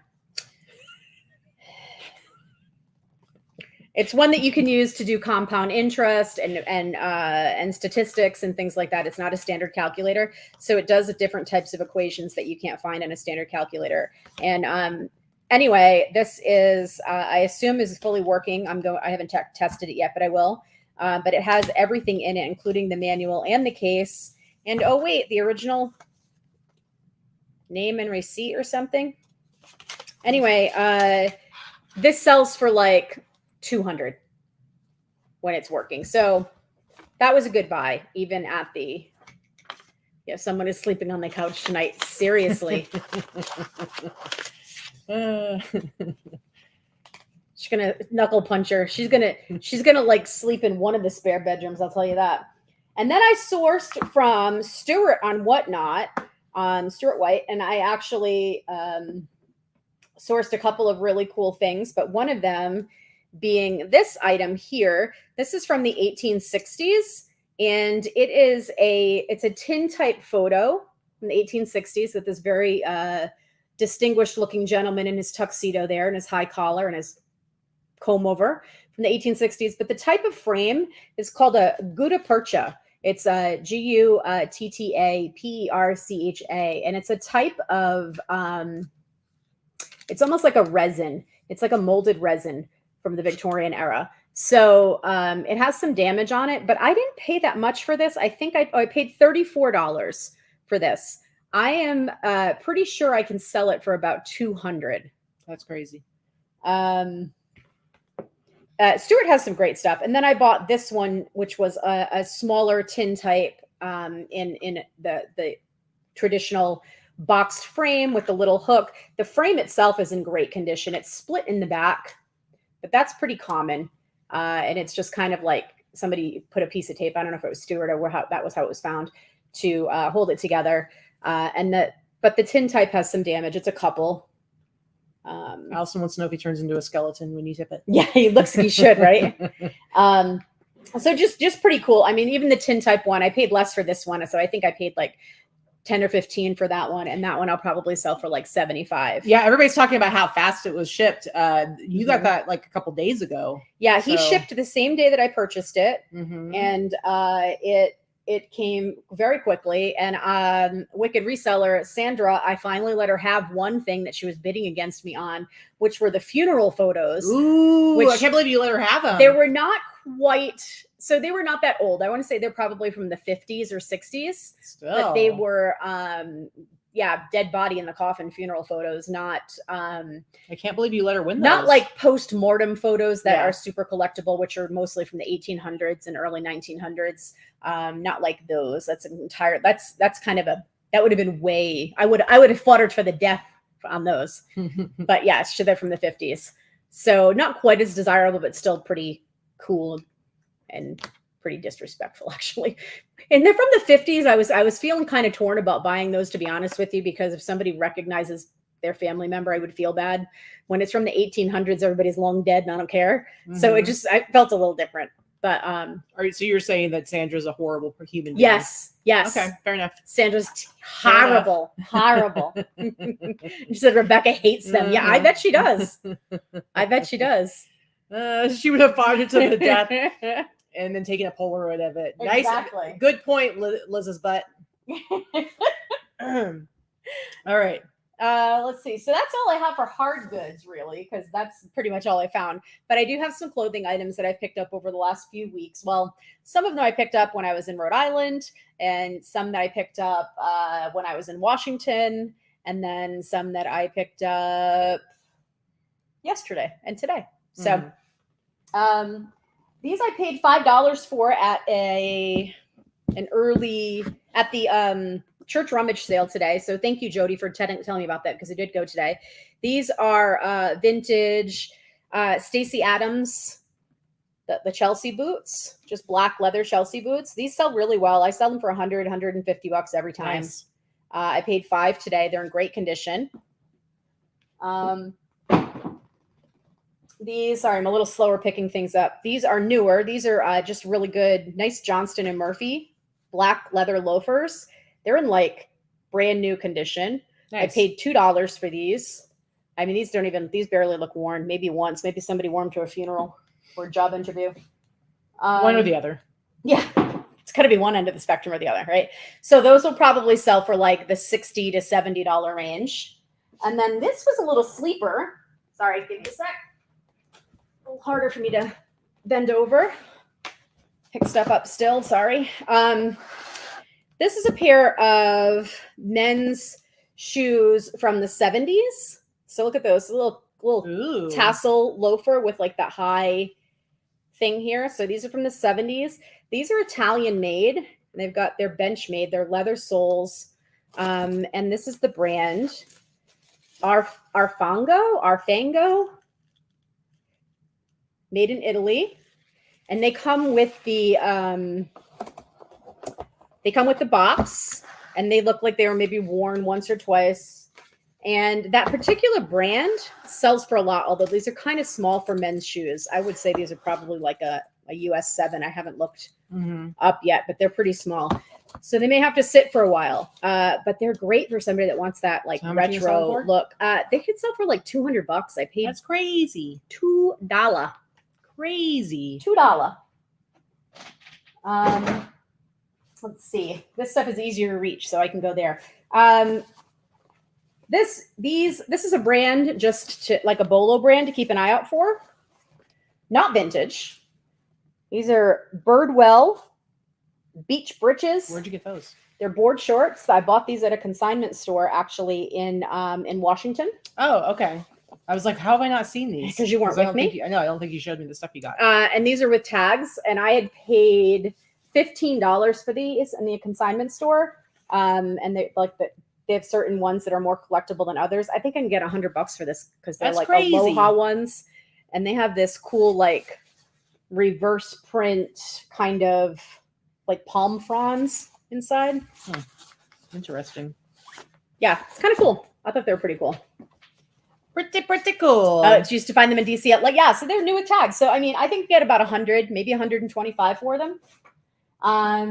It's one that you can use to do compound interest and statistics and things like that. It's not a standard calculator, so it does different types of equations that you can't find in a standard calculator. And anyway, this is I assume is fully working. I haven't tested it yet, but I will. But it has everything in it, including the manual and the case. And oh wait, the original name and receipt or something. Anyway, this sells for like $200 when it's working. So that was a good buy, even at the, someone is sleeping on the couch tonight. Seriously. She's gonna knuckle punch her. She's gonna like sleep in one of the spare bedrooms, I'll tell you that. And then I sourced from Stuart on Whatnot, Stuart White, and I actually sourced a couple of really cool things, but one of them being this item here. This is from the 1860s, and it's a tintype photo from the 1860s with this very distinguished looking gentleman in his tuxedo there and his high collar and his comb over from the 1860s. But the type of frame is called a gutta percha. It's a GUTTAPERCHA, and it's a type of it's almost like a resin. It's like a molded resin from the Victorian era. So it has some damage on it, but I didn't pay that much for this. I think I paid $34 for this. I am pretty sure I can sell it for about $200. That's crazy. Stuart has some great stuff. And then I bought this one, which was a smaller tin type in the traditional boxed frame with the little hook. The frame itself is in great condition. It's split in the back, but that's pretty common. And it's just kind of like somebody put a piece of tape, I don't know if it was Stuart or that was how it was found, to hold it together. But the tin type has some damage. It's a couple. Allison wants to know if he turns into a skeleton when you tip it. Yeah, he looks like he should, right? So just pretty cool. I mean, even the tin type one, I paid less for this one. So I think I paid like 10 or 15 for that one. And that one I'll probably sell for like 75. Yeah, everybody's talking about how fast it was shipped. You got that like a couple days ago. Yeah, he shipped the same day that I purchased it. Mm-hmm. And it came very quickly. And Wicked Reseller, Sandra, I finally let her have one thing that she was bidding against me on, which were the funeral photos. Ooh, I can't believe you let her have them. They were not quite, so they were not that old. I want to say they're probably from the 50s or 60s. Still. But they were, dead body in the coffin funeral photos, not I can't believe you let her win those. Not like post-mortem photos that are super collectible, which are mostly from the 1800s and early 1900s. Not like those. That's kind of that would have been way, I would have fluttered for the death on those. But yeah, they're from the 50s. So not quite as desirable, but still pretty cool and pretty disrespectful, actually. And they're from the 50s. I was feeling kind of torn about buying those, to be honest with you, because if somebody recognizes their family member, I would feel bad. When it's from the 1800s, everybody's long dead and I don't care. Mm-hmm. So I felt a little different. But all right, so you're saying that Sandra's a horrible human being? Yes. Okay, fair enough. Sandra's horrible. She said Rebecca hates them. Yeah, I bet she does. She would have fought it to the death and then taken a Polaroid of it. Exactly. Nice. Good point, Liz's butt. All right. Let's see. So that's all I have for hard goods, really, because that's pretty much all I found. But I do have some clothing items that I've picked up over the last few weeks. Well, some of them I picked up when I was in Rhode Island, and some that I picked up when I was in Washington, and then some that I picked up yesterday and today. So These I paid $5 for at the church rummage sale today. So thank you, Jody, for telling me about that, because it did go today. These are vintage Stacey Adams, the Chelsea boots, just black leather Chelsea boots. These sell really well. I sell them for $100, $150 every time. Nice. I paid $5 today. They're in great condition. These, sorry, I'm a little slower picking things up. These are newer. These are just really good, nice Johnston and Murphy black leather loafers. They're in like brand new condition. Nice. I paid $2 for these. I mean, these barely look worn. Maybe once, maybe somebody wore them to a funeral or a job interview. One or the other. Yeah. It's going to be one end of the spectrum or the other, right? So those will probably sell for like the $60 to $70 range. And then this was a little sleeper. Sorry, give me a sec. A little harder for me to bend over. Pick stuff up still, sorry. This is a pair of men's shoes from the 70s. So look at those, a little tassel loafer with like that high thing here. So these are from the 70s. These are Italian made. They're bench made. They're leather soles. And this is the brand Arfango, made in Italy. And they come with the box, and they look like they were maybe worn once or twice. And that particular brand sells for a lot, although these are kind of small for men's shoes. I would say these are probably like a US 7. I haven't looked up yet, but they're pretty small. So they may have to sit for a while, but they're great for somebody that wants that like retro look. They could sell for like $200. I paid. That's crazy. $2. Crazy. $2. Let's see. This stuff is easier to reach, so I can go there. This is a brand, like a Bolo brand, to keep an eye out for. Not vintage. These are Birdwell beach breeches. Where'd you get those? They're board shorts. I bought these at a consignment store actually in Washington. Oh, okay. I was like, how have I not seen these? Because you weren't with me. I don't think you showed me the stuff you got. And these are with tags, and I had paid $15 for these in the consignment store. And they have certain ones that are more collectible than others. I think I can get $100 for this because they're like crazy. Aloha ones, and they have this cool like reverse print kind of like palm fronds inside. Interesting. Yeah, it's kind of cool. I thought they were pretty cool. Pretty cool. It's used to find them in DC. So they're new with tags. So I mean, I think you get about 100, maybe 125 for them.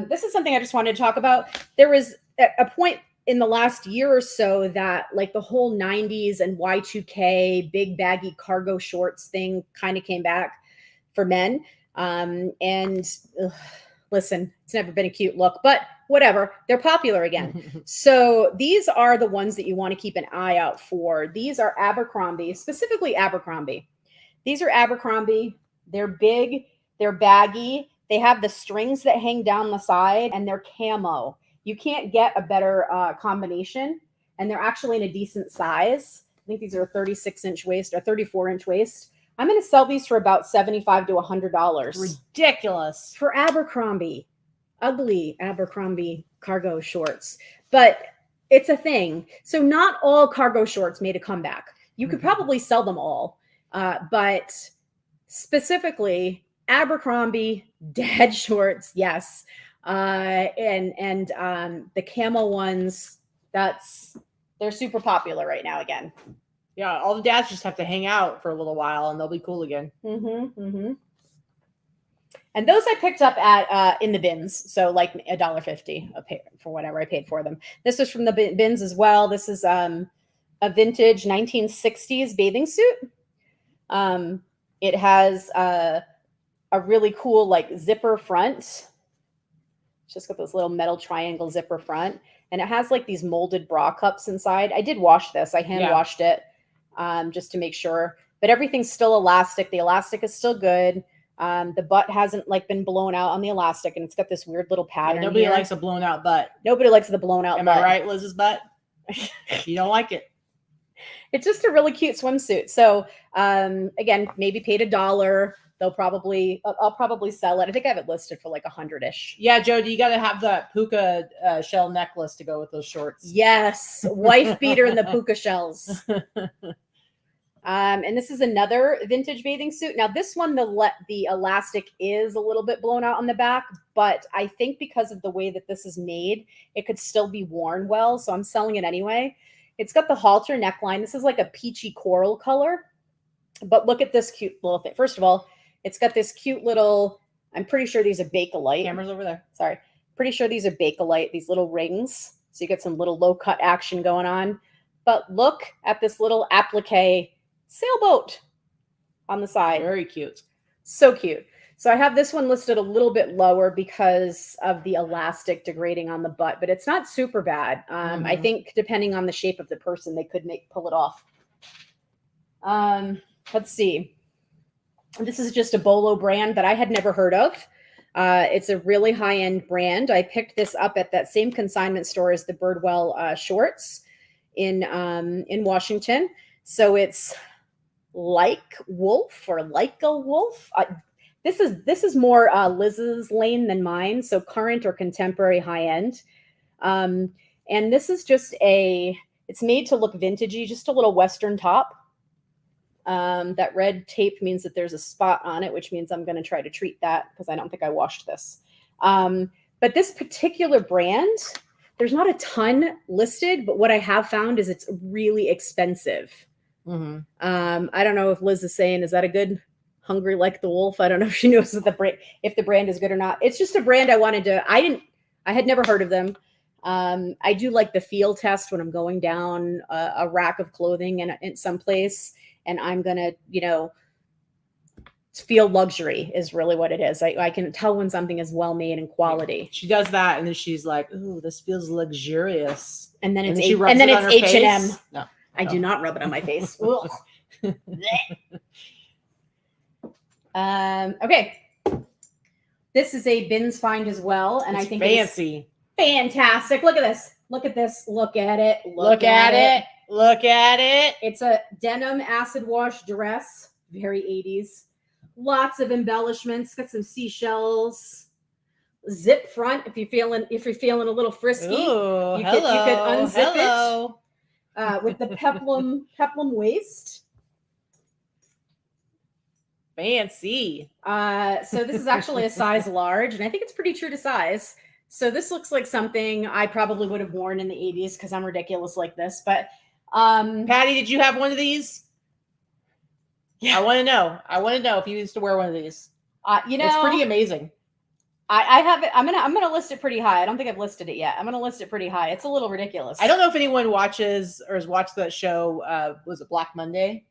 This is something I just wanted to talk about. There was a point in the last year or so that like the whole 90s and Y2K big baggy cargo shorts thing kind of came back for men. Listen, it's never been a cute look, but whatever, they're popular again. So these are the ones that you want to keep an eye out for. These are Abercrombie, specifically Abercrombie. These are Abercrombie. They're big, they're baggy. They have the strings that hang down the side, and they're camo. You can't get a better combination, and they're actually in a decent size. I think these are a 36-inch waist or 34-inch waist. I'm going to sell these for about $75 to $100. Ridiculous. For Abercrombie. Ugly Abercrombie cargo shorts. But it's a thing. So not all cargo shorts made a comeback. You could probably sell them all. But specifically, Abercrombie dad shorts, yes. And the camo ones, they're super popular right now again. Yeah, all the dads just have to hang out for a little while and they'll be cool again. And those I picked up at in the bins, so like $1.50 a pair for whatever I paid for them. This was from the bins as well. This is a vintage 1960s bathing suit. It has a really cool like zipper front. It's just got this little metal triangle zipper front, and it has like these molded bra cups inside. I did wash this. I hand washed it just to make sure, but everything's still elastic. The elastic is still good. The butt hasn't like been blown out on the elastic, and it's got this weird little pattern. Nobody likes a blown out butt. Nobody likes the blown out butt. Am I right, Liz's butt? You don't like it. It's just a really cute swimsuit. So again, maybe paid $1 I'll probably sell it. I think I have it listed for like 100-ish. Yeah, Jody, you got to have that puka shell necklace to go with those shorts. Yes, wife beater and the puka shells. And this is another vintage bathing suit. Now this one, the elastic is a little bit blown out on the back, but I think because of the way that this is made, it could still be worn well. So I'm selling it anyway. It's got the halter neckline. This is like a peachy coral color, but look at this cute little thing. First of all, it's got this cute little, I'm pretty sure these are Bakelite. Camera's over there. Sorry. Pretty sure these are Bakelite, these little rings. So you get some little low cut action going on. But look at this little applique sailboat on the side. Very cute. So cute. So I have this one listed a little bit lower because of the elastic degrading on the butt, but it's not super bad. I think depending on the shape of the person, they could pull it off. Let's see. This is just a Bolo brand that I had never heard of. It's a really high-end brand. I picked this up at that same consignment store as the Birdwell shorts in Washington. So it's like wolf or like a wolf. This is more Liz's lane than mine. So current or contemporary high end. And this is just it's made to look vintagey, just a little Western top. That red tape means that there's a spot on it, which means I'm going to try to treat that because I don't think I washed this. But this particular brand, there's not a ton listed, but what I have found is it's really expensive. I don't know if Liz is saying, is that a good hungry like the wolf? I don't know if she knows that if the brand is good or not. It's just a brand I had never heard of them. I do like the feel test when I'm going down a rack of clothing in some place, and I'm gonna, feel luxury is really what it is. I can tell when something is well made and quality. She does that, and then she's like, "Ooh, this feels luxurious." And then it's H&M. No. I do not rub it on my face. Okay. This is a bins find as well. And it's I think fancy. It's fantastic. Look at this. Look at this. Look at it. Look at it. Look at it. It's a denim acid wash dress. Very 80s. Lots of embellishments. Got some seashells. Zip front if you're feeling a little frisky. Ooh, you could unzip it. With the peplum waist. Fancy. So this is actually a size large, and I think it's pretty true to size. So this looks like something I probably would have worn in the 80s because I'm ridiculous like this. But Patty, did you have one of these? Yeah. I want to know if you used to wear one of these. It's pretty amazing. I have it. I'm gonna list it pretty high. I don't think I've listed it yet. I'm gonna list it pretty high. It's a little ridiculous. I don't know if anyone watches or has watched that show. Was it Black Monday?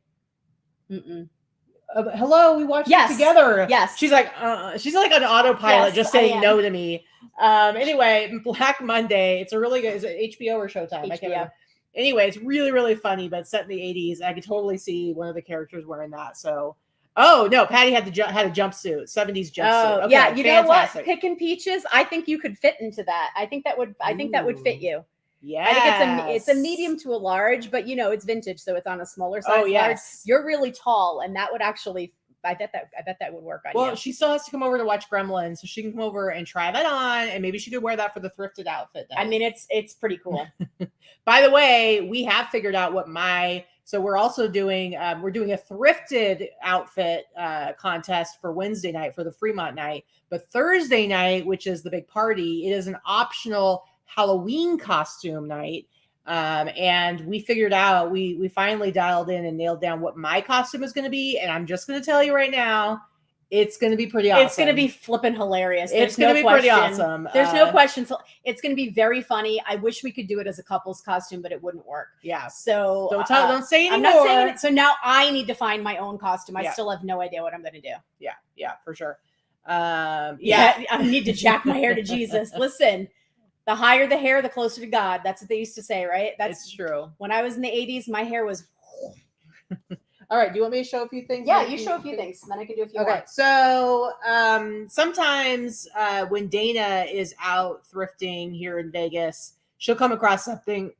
Hello, we watched it together. Yes. She's like on autopilot, just saying no to me. Anyway, Black Monday. It's a really good. Is it HBO or Showtime? HBO. I can't remember. Anyway, it's really, really funny, but set in the 80s. I could totally see one of the characters wearing that. So. Oh no, Patty had a jumpsuit, 70s jumpsuit. Oh, okay, yeah, you fantastic. know what? Picking peaches, I think you could fit into that. I think that would fit you. Yeah, I think it's a medium to a large, but it's vintage, so it's on a smaller size. Oh yes, large. You're really tall, and that would actually, I bet that would work on you. Well, she still has to come over to watch Gremlins, so she can come over and try that on, and maybe she could wear that for the thrifted outfit. I mean, it's pretty cool. By the way, we have figured out what so we're also doing a thrifted outfit contest for Wednesday night for the Fremont night. But Thursday night, which is the big party, it is an optional Halloween costume night. And we figured out, we finally dialed in and nailed down what my costume is going to be. And I'm just going to tell you right now, it's going to be pretty awesome. It's going to be flipping hilarious. It's going to be pretty awesome. There's no question. So it's going to be very funny. I wish we could do it as a couple's costume, but it wouldn't work. Yeah. So don't say anymore. I'm not saying it. So now I need to find my own costume. I still have no idea what I'm going to do. Yeah, for sure. I need to jack my hair to Jesus. Listen, the higher the hair, the closer to God. That's what they used to say, right? That's true. When I was in the 80s, my hair was... All right. Do you want me to show a few things? Yeah, you show a few things, and then I can do a few more. Okay. So sometimes when Dana is out thrifting here in Vegas, she'll come across something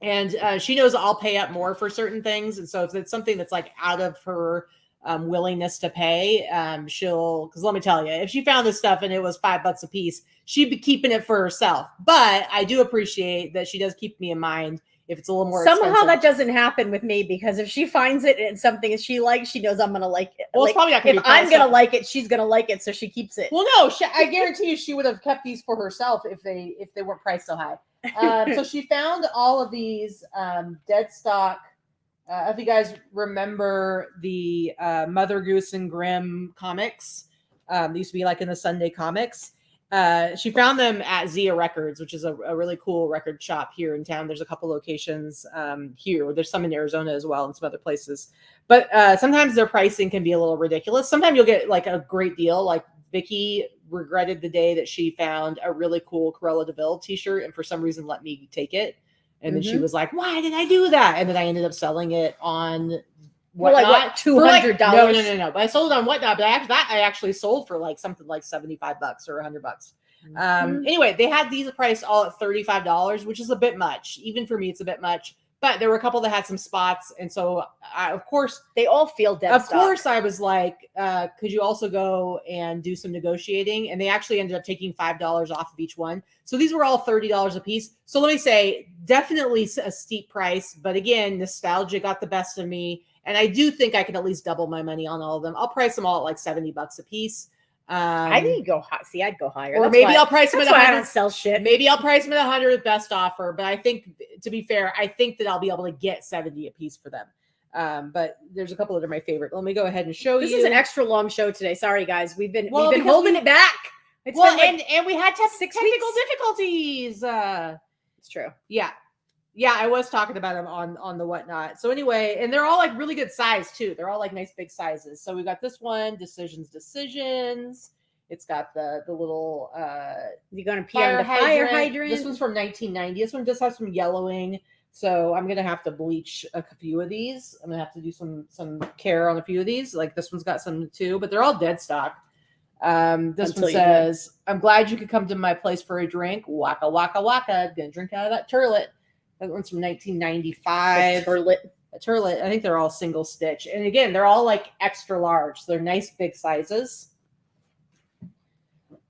and she knows I'll pay up more for certain things. And so if it's something that's like out of her willingness to pay, because let me tell you, if she found this stuff and it was $5 a piece, she'd be keeping it for herself. But I do appreciate that she does keep me in mind if it's a little more Somehow expensive. that doesn't happen with me, because if she finds it and it's something she likes, she knows I'm gonna like it. Well, it's probably not gonna if be I'm gonna up. like it, she's gonna like it, so she keeps it. Well, no, I guarantee you she would have kept these for herself if they weren't priced so high. So she found all of these dead stock. If you guys remember the Mother Goose and Grimm comics, they used to be like in the Sunday comics. She found them at Zia Records, which is a really cool record shop here in town. There's a couple locations here. There's some in Arizona as well and some other places. But sometimes their pricing can be a little ridiculous. Sometimes you'll get like a great deal. Like Vikki regretted the day that she found a really cool Cruella de Vil t-shirt and for some reason let me take it. And then she was like, why did I do that? And then I ended up selling it on Whatnot. Like what, $200? No. But I sold it on Whatnot. But I actually sold for like something like $75 or $100. Anyway, they had these priced all at $35, which is a bit much. Even for me, it's a bit much. But there were a couple that had some spots. And so, of course, they all feel dead Of stock. course, I was like, could you also go and do some negotiating? And they actually ended up taking $5 off of each one. So these were all $30 a piece. So let me say, definitely a steep price. But again, nostalgia got the best of me. And I do think I can at least double my money on all of them. I'll price them all at like $70 a piece. I need to go high. See, I'd go higher. Or maybe I'll price them at 100. I don't sell shit. Maybe I'll price them at 100 best offer. But I think, to be fair, I think that I'll be able to get 70 a piece for them. But there's a couple that are my favorite. Let me go ahead and show you. This is an extra long show today. Sorry, guys. We've been holding it back. It's been like and we had technical difficulties. It's true. Yeah, I was talking about them on the Whatnot. So anyway, and they're all like really good size too. They're all like nice big sizes. So we got this one, Decisions. It's got the little you're gonna pee on the fire hydrant. This one's from 1990. This one just has some yellowing. So I'm gonna have to bleach a few of these. I'm gonna have to do some care on a few of these. Like this one's got some too, but they're all dead stock. This one says, "I'm glad you could come to my place for a drink. Waka waka waka. Gonna drink out of that turlet." That one's from 1995. A turlet. I think they're all single stitch. And again, they're all like extra large. So they're nice big sizes.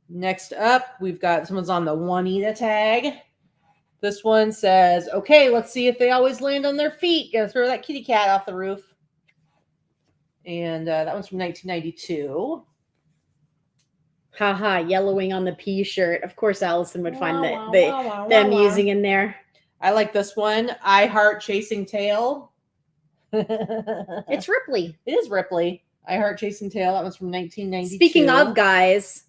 Next up, we've got someone's on the Juanita tag. This one says, okay, let's see if they always land on their feet. Gonna throw that kitty cat off the roof. And that one's from 1992. Haha, yellowing on the P shirt. Of course, Allison would find them amusing in there. I like this one. I Heart Chasing Tail. It's Ripley. It is Ripley. I Heart Chasing Tail. That one's from 1992. Speaking of, guys,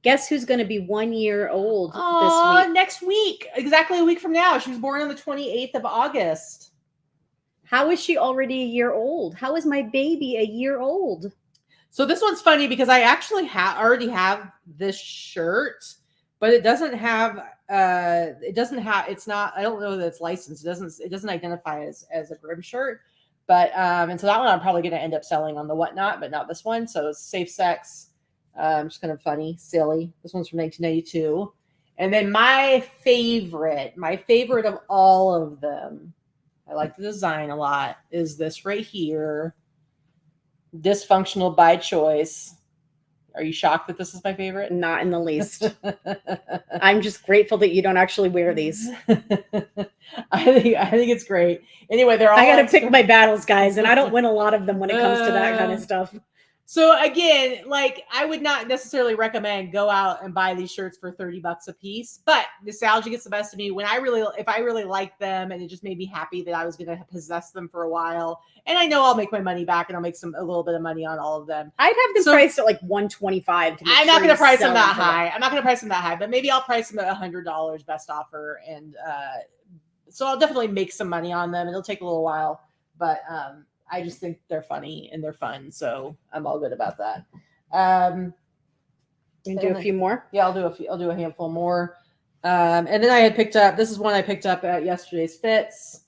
guess who's going to be 1 year old this week? Next week. Exactly a week from now. She was born on the 28th of August. How is she already a year old? How is my baby a year old? So this one's funny because I actually already have this shirt, but it doesn't have it's not, I don't know that it's licensed. It doesn't identify as a Grimm shirt, but and so that one I'm probably going to end up selling on the Whatnot, but not this one. So it's Safe Sex. Just kind of funny, silly. This one's from 1992. And then my favorite of all of them, I like the design a lot, is this right here. Dysfunctional by Choice. Are you shocked that this is my favorite? Not in the least. I'm just grateful that you don't actually wear these. I think it's great. Anyway, they're all I gotta pick my battles, guys, and I don't win a lot of them when it comes to that kind of stuff. So again, like I would not necessarily recommend go out and buy these shirts for $30 a piece, but nostalgia gets the best of me when if I really like them and it just made me happy that I was going to possess them for a while. And I know I'll make my money back and I'll make a little bit of money on all of them. I'd have them priced at like $125. I'm not going to price them that high. I'm not going to price them that high, but maybe I'll price them at $100 best offer. And so I'll definitely make some money on them. It'll take a little while, but I just think they're funny and they're fun. So I'm all good about that. You can do a few more? Yeah, I'll do a handful more. And then I had picked up, this is one I picked up at yesterday's Fits.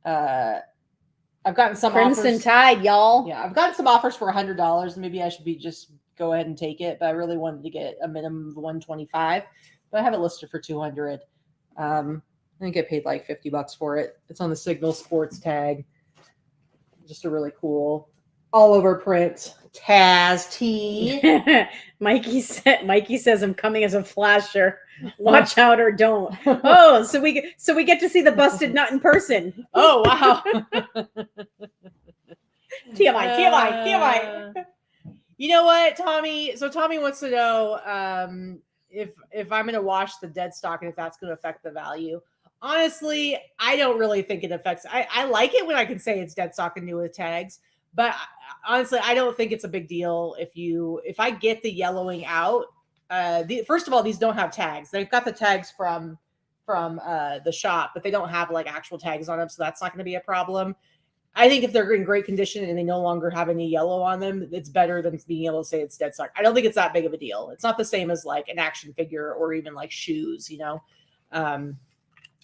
I've gotten some Crimson offers. Tide, y'all. Yeah, I've gotten some offers for $100. Maybe I should just go ahead and take it, but I really wanted to get a minimum of $125. But I have it listed for $200. I think I paid like $50 for it. It's on the Signal Sports tag. Just a really cool all over print. Taz T. Mikey says I'm coming as a flasher. Watch out or don't. Oh, so we get to see the busted nut in person. Oh wow. TMI. You know what, Tommy? So Tommy wants to know if I'm going to wash the dead stock and if that's going to affect the value. Honestly, I don't really think it affects. I like it when I can say it's dead stock and new with tags, but honestly, I don't think it's a big deal if I get the yellowing out. First of all, these don't have tags. They've got the tags from the shop, but they don't have like actual tags on them, so that's not going to be a problem. I think if they're in great condition and they no longer have any yellow on them, it's better than being able to say it's dead stock. I don't think it's that big of a deal. It's not the same as like an action figure or even like shoes,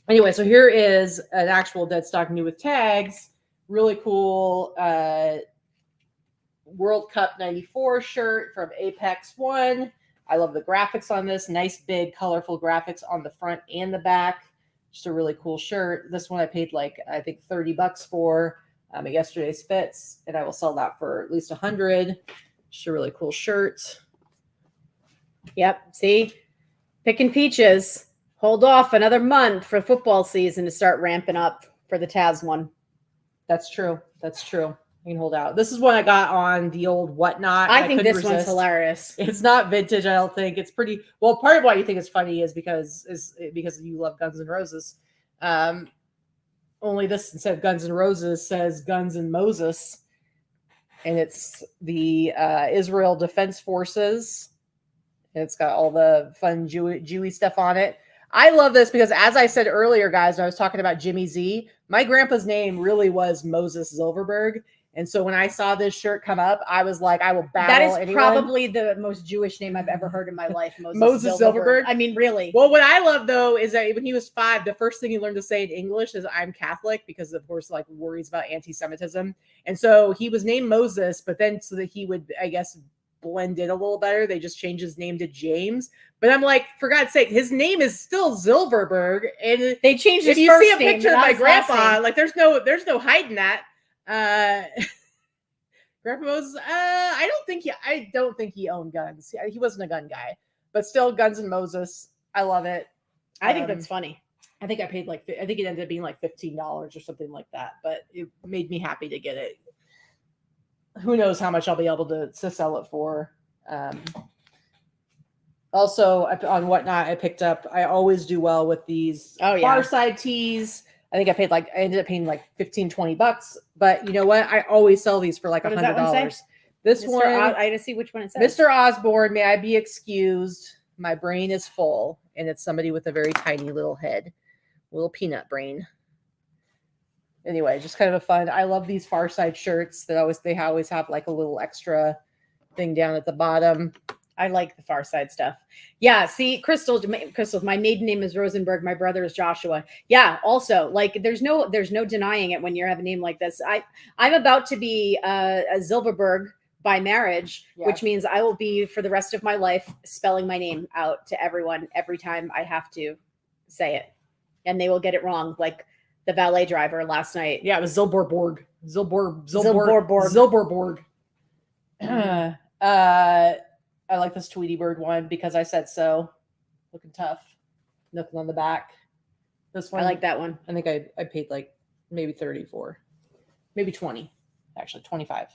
Anyway, so here is an actual dead stock new with tags. Really cool World Cup 94 shirt from Apex One. I love the graphics on this. Nice, big, colorful graphics on the front and the back. Just a really cool shirt. This one I paid like, I think $30 for at yesterday's fits, and I will sell that for at least $100. Just a really cool shirt. Yep. See, picking peaches. Hold off another month for football season to start ramping up for the Taz one. That's true. That's true. I can hold out. This is one I got on the old Whatnot. I think this one's hilarious. It's not vintage. I don't think it's pretty. Well, part of why you think it's funny is because you love Guns N' Roses. Only this, instead of Guns N' Roses, says Guns N' Moses, and it's the Israel Defense Forces. And it's got all the fun Jewy stuff on it. I love this because, as I said earlier, guys, when I was talking about Jimmy Z, my grandpa's name really was Moses Zilverberg. And so when I saw this shirt come up, I was like, I will battle anyone. That is probably the most Jewish name I've ever heard in my life, Moses Zilverberg. I mean, really. Well, what I love, though, is that when he was 5, the first thing he learned to say in English is I'm Catholic because, of course, like worries about anti-Semitism. And so he was named Moses, but then so that he would, I guess, blend in a little better, they just changed his name to James. But I'm like, for God's sake, his name is still Zilverberg, and they changed his if you first see a picture name, of my grandpa, like there's no hiding that. Grandpa Moses, I don't think he owned guns. He wasn't a gun guy, but still, Guns N' Moses. I love it. I think that's funny. I think I paid I think it ended up being like $15 or something like that, but it made me happy to get it. Who knows how much I'll be able to sell it for. Also, on Whatnot, I always do well with these Far Side tees. I think I ended up paying like $15-20, but you know what? I always sell these for like $100. This one, I just see which one it says. Mr. Osborne, may I be excused? My brain is full, and it's somebody with a very tiny little head, little peanut brain. Anyway, just kind of a fun. I love these Far Side shirts that they always have like a little extra thing down at the bottom. I like the Far Side stuff. Yeah, see, Crystal, my maiden name is Rosenberg. My brother is Joshua. Yeah, also, like, there's no denying it when you have a name like this. I'm about to be a Zilverberg by marriage, which means I will be, for the rest of my life, spelling my name out to everyone every time I have to say it. And they will get it wrong, like the valet driver last night. Yeah, it was Zilberborg. Zilberborg. I like this Tweety Bird one because I said so. Looking tough. Nothing on the back. This one, I like that one. I think I paid like maybe 30 for. Maybe 20. Actually, 25. I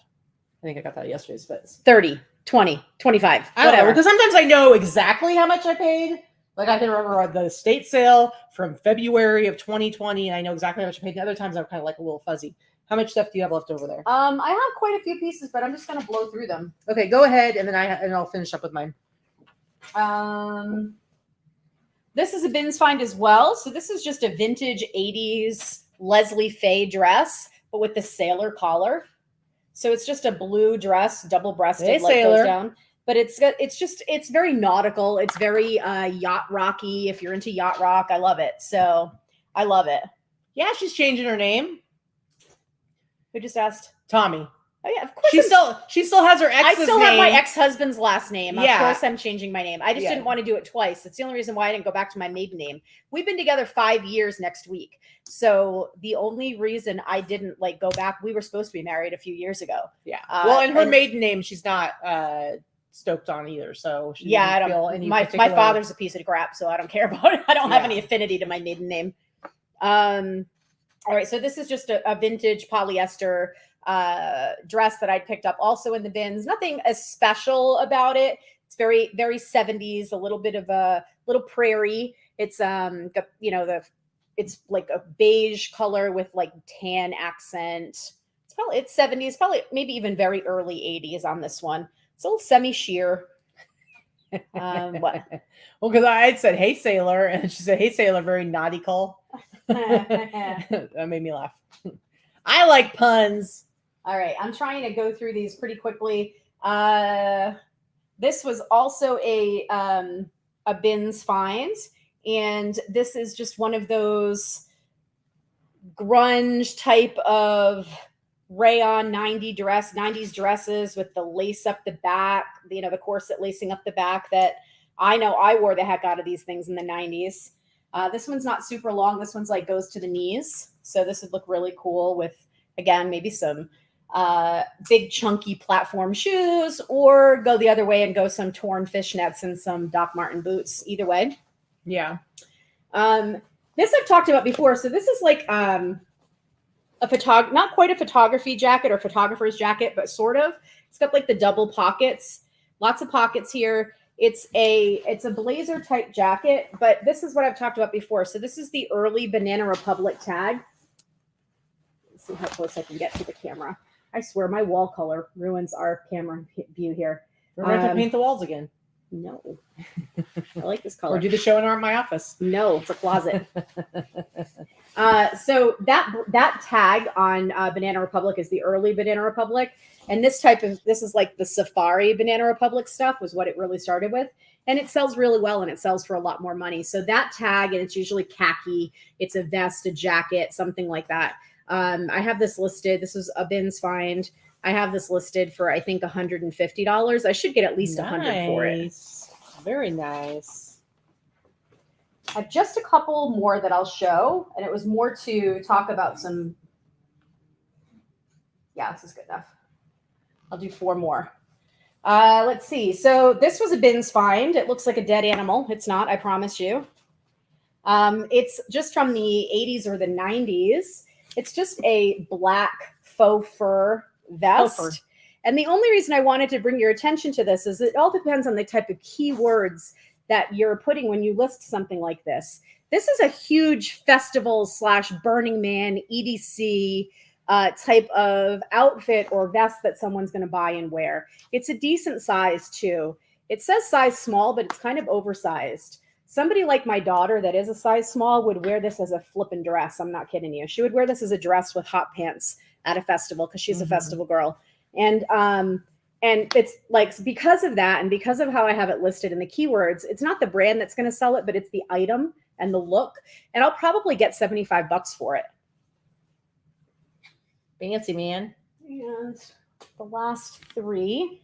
think I got that at yesterday's fits. 30, 20, 25. I don't know, because sometimes I know exactly how much I paid. Like I can remember the estate sale from February of 2020, and I know exactly how much I paid. And other times I'm kind of like a little fuzzy. How much stuff do you have left over there? I have quite a few pieces, but I'm just gonna blow through them. Okay, go ahead, and then I'll finish up with mine. This is a bins find as well. So this is just a vintage 80s Leslie Faye dress, but with the sailor collar. So it's just a blue dress, double-breasted, like goes down. But it's very nautical. It's very yacht rocky. If you're into yacht rock, I love it. So I love it. Yeah, she's changing her name. Who just asked? Tommy. Oh yeah, of course. She still has her ex's I still name. have my ex-husband's last name. Yeah. Of course I'm changing my name. I just didn't want to do it twice. That's the only reason why I didn't go back to my maiden name. We've been together 5 years next week. So the only reason I didn't like go back, we were supposed to be married a few years ago. Yeah. Well, and her maiden name, she's not stoked on either. So she I don't feel any my father's a piece of crap, so I don't care about it. I don't have any affinity to my maiden name. All right, so this is just a vintage polyester dress that I picked up also in the bins. Nothing as special about it. It's very, very 70s, a little bit of a little prairie. It's it's like a beige color with like tan accent. It's 70s, probably maybe even very early 80s on this one. It's a little semi-sheer. What? Well, because I had said, "Hey, sailor," and she said, "Hey, sailor," very nautical. That made me laugh. I like puns. All right, I'm trying to go through these pretty quickly. This was also a bins find, and this is just one of those grunge type of rayon 90s dresses with the lace up the back, the corset lacing up the back that I know I wore the heck out of these things in the 90s. This one's not super long. This one's like goes to the knees. So this would look really cool with, again, maybe some big chunky platform shoes, or go the other way and go some torn fishnets and some Doc Marten boots. Either way. Yeah. This I've talked about before. So this is like not quite a photography jacket or photographer's jacket, but sort of. It's got like the double pockets, lots of pockets here. It's a blazer type jacket, but this is what I've talked about before. So this is the early Banana Republic tag. Let's see how close I can get to the camera. I swear my wall color ruins our camera view here. We're going to have to paint the walls again. No. I like this color. Or do the show in my office. No, it's a closet. So that tag on Banana Republic is the early Banana Republic. And this is like the Safari Banana Republic stuff was what it really started with. And it sells really well, and it sells for a lot more money. So that tag, and it's usually khaki, it's a vest, a jacket, something like that. I have this listed. This was a bins find. I have this listed for, I think, $150. I should get at least $100 for it. Very nice. I have just a couple more that I'll show, and it was more to talk about some. Yeah, this is good enough. I'll do 4 more. Let's see. So this was a bins find. It looks like a dead animal. It's not, I promise you. It's just from the 80s or the 90s. It's just a black faux fur vest. Faux fur. And the only reason I wanted to bring your attention to this is it all depends on the type of keywords that you're putting when you list something like this. This is a huge festival / Burning Man EDC type of outfit or vest that someone's going to buy and wear. It's a decent size too. It says size small, but it's kind of oversized. Somebody like my daughter that is a size small would wear this as a flippin' dress. I'm not kidding you. She would wear this as a dress with hot pants at a festival because she's a festival girl. And it's like, because of that, and because of how I have it listed in the keywords, it's not the brand that's going to sell it, but it's the item and the look. And I'll probably get $75 for it. Fancy, man. And the last 3.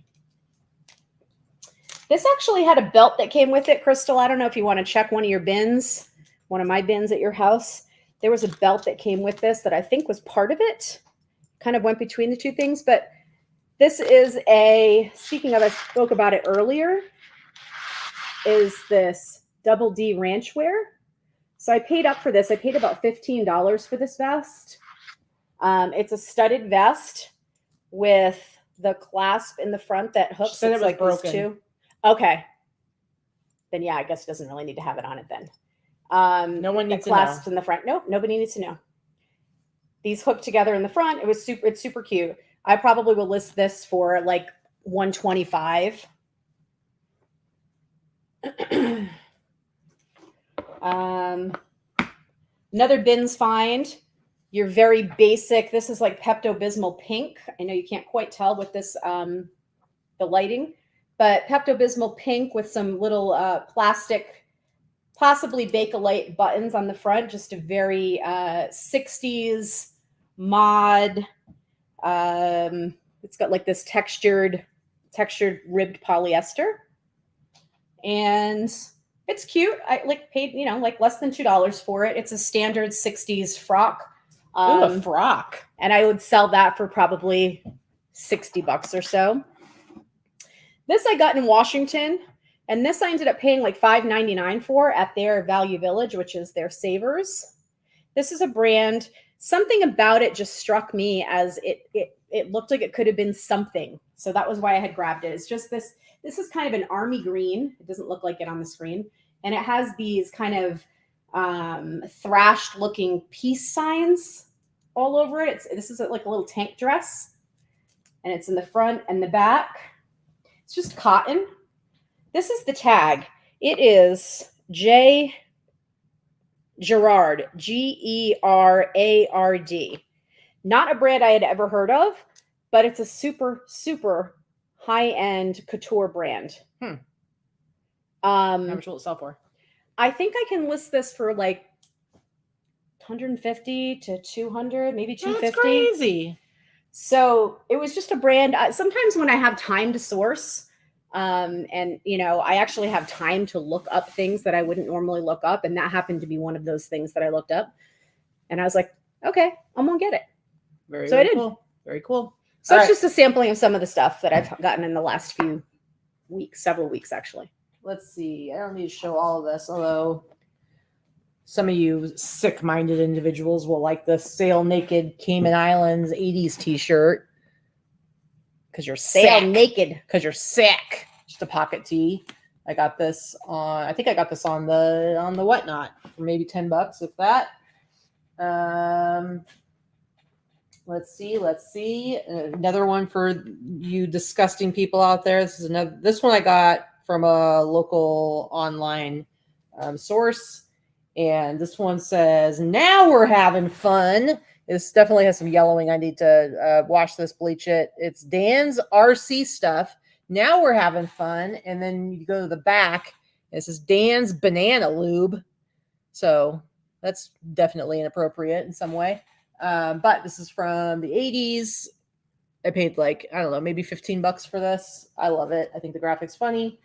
This actually had a belt that came with it, Crystal. I don't know if you want to check one of your bins, one of my bins at your house. There was a belt that came with this that I think was part of it. Kind of went between the two things, but this is speaking of, I spoke about it earlier, is this Double D ranch wear. So I paid up for this. I paid about $15 for this vest. It's a studded vest with the clasp in the front that hooks. She said it was like broken. These 2. Okay. Then yeah, I guess it doesn't really need to have it on it then. No one needs the to know. clasps in the front. Nope, nobody needs to know. These hook together in the front. It's super cute. I probably will list this for like $125. Another bins find. Your very basic. This is like Pepto-Bismol pink. I know you can't quite tell with this the lighting, but Pepto-Bismol pink with some little plastic, possibly Bakelite buttons on the front. Just a very 60s mod. It's got like this textured ribbed polyester, and it's cute. I like paid, like less than $2 for it. It's a standard 60s frock. Ooh, a frock. And I would sell that for probably $60 or so. This I got in Washington, and this I ended up paying like $5.99 for at their Value Village, which is their Savers. This is a brand. Something about it just struck me as it looked like it could have been something. So that was why I had grabbed it. It's just this is kind of an army green. It doesn't look like it on the screen. And it has these kind of thrashed looking peace signs all over it. This is like a little tank dress, and it's in the front and the back. It's just cotton. This is the tag. It is J. Gerard, Gerard. Not a brand I had ever heard of, but it's a super, super high-end couture brand. How much will it sell for? I think I can list this for like 150 to 200, maybe 250. That's crazy. So it was just a brand. Sometimes when I have time to source, and I actually have time to look up things that I wouldn't normally look up, and that happened to be one of those things that I looked up. And I was like, okay, I'm gonna get it. Very cool. Very cool. So it's just a sampling of some of the stuff that I've gotten in the last few weeks, several weeks actually. Let's see. I don't need to show all of this, although some of you sick-minded individuals will like the Sail Naked Cayman Islands 80s t-shirt. Because you're sick. Sail naked. Because you're sick. Just a pocket tee. I got this on, I think I got this on the Whatnot for maybe $10, if that. Let's see. Another one for you disgusting people out there. This one I got from a local online source. And this one says, now we're having fun. This definitely has some yellowing. I need to wash this, bleach it. It's Dan's RC stuff. Now we're having fun. And then you go to the back. It says Dan's banana lube. So that's definitely inappropriate in some way. But this is from the 80s. I paid like, I don't know, maybe $15 for this. I love it. I think the graphics funny.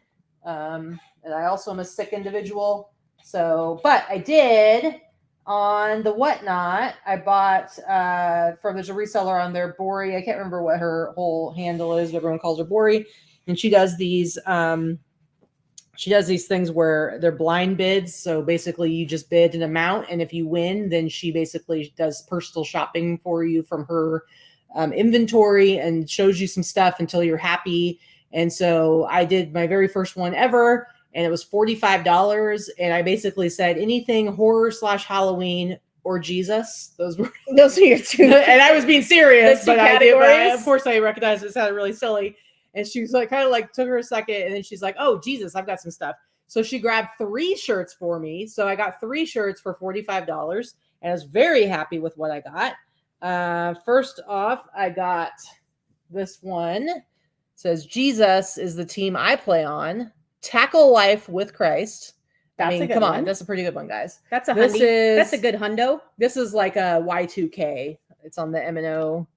And I also am a sick individual. So, but I did on the Whatnot, I bought there's a reseller on there, Bori. I can't remember what her whole handle is, but everyone calls her Bori. And she does these things where they're blind bids. So basically you just bid an amount, and if you win, then she basically does personal shopping for you from her inventory and shows you some stuff until you're happy. And so I did my very first one ever, and it was $45. And I basically said anything horror/Halloween or Jesus. Those are your two. And I was being serious, but of course I recognized it sounded really silly. And she was like, kind of like took her a second, and then she's like, oh, Jesus, I've got some stuff. So she grabbed 3 shirts for me. So I got 3 shirts for $45, and I was very happy with what I got. First off, I got this one. It says, Jesus is the team I play on. Tackle life with Christ. Come on. That's a pretty good one, guys. That's a good hundo. This is like a Y2K. It's on the M&O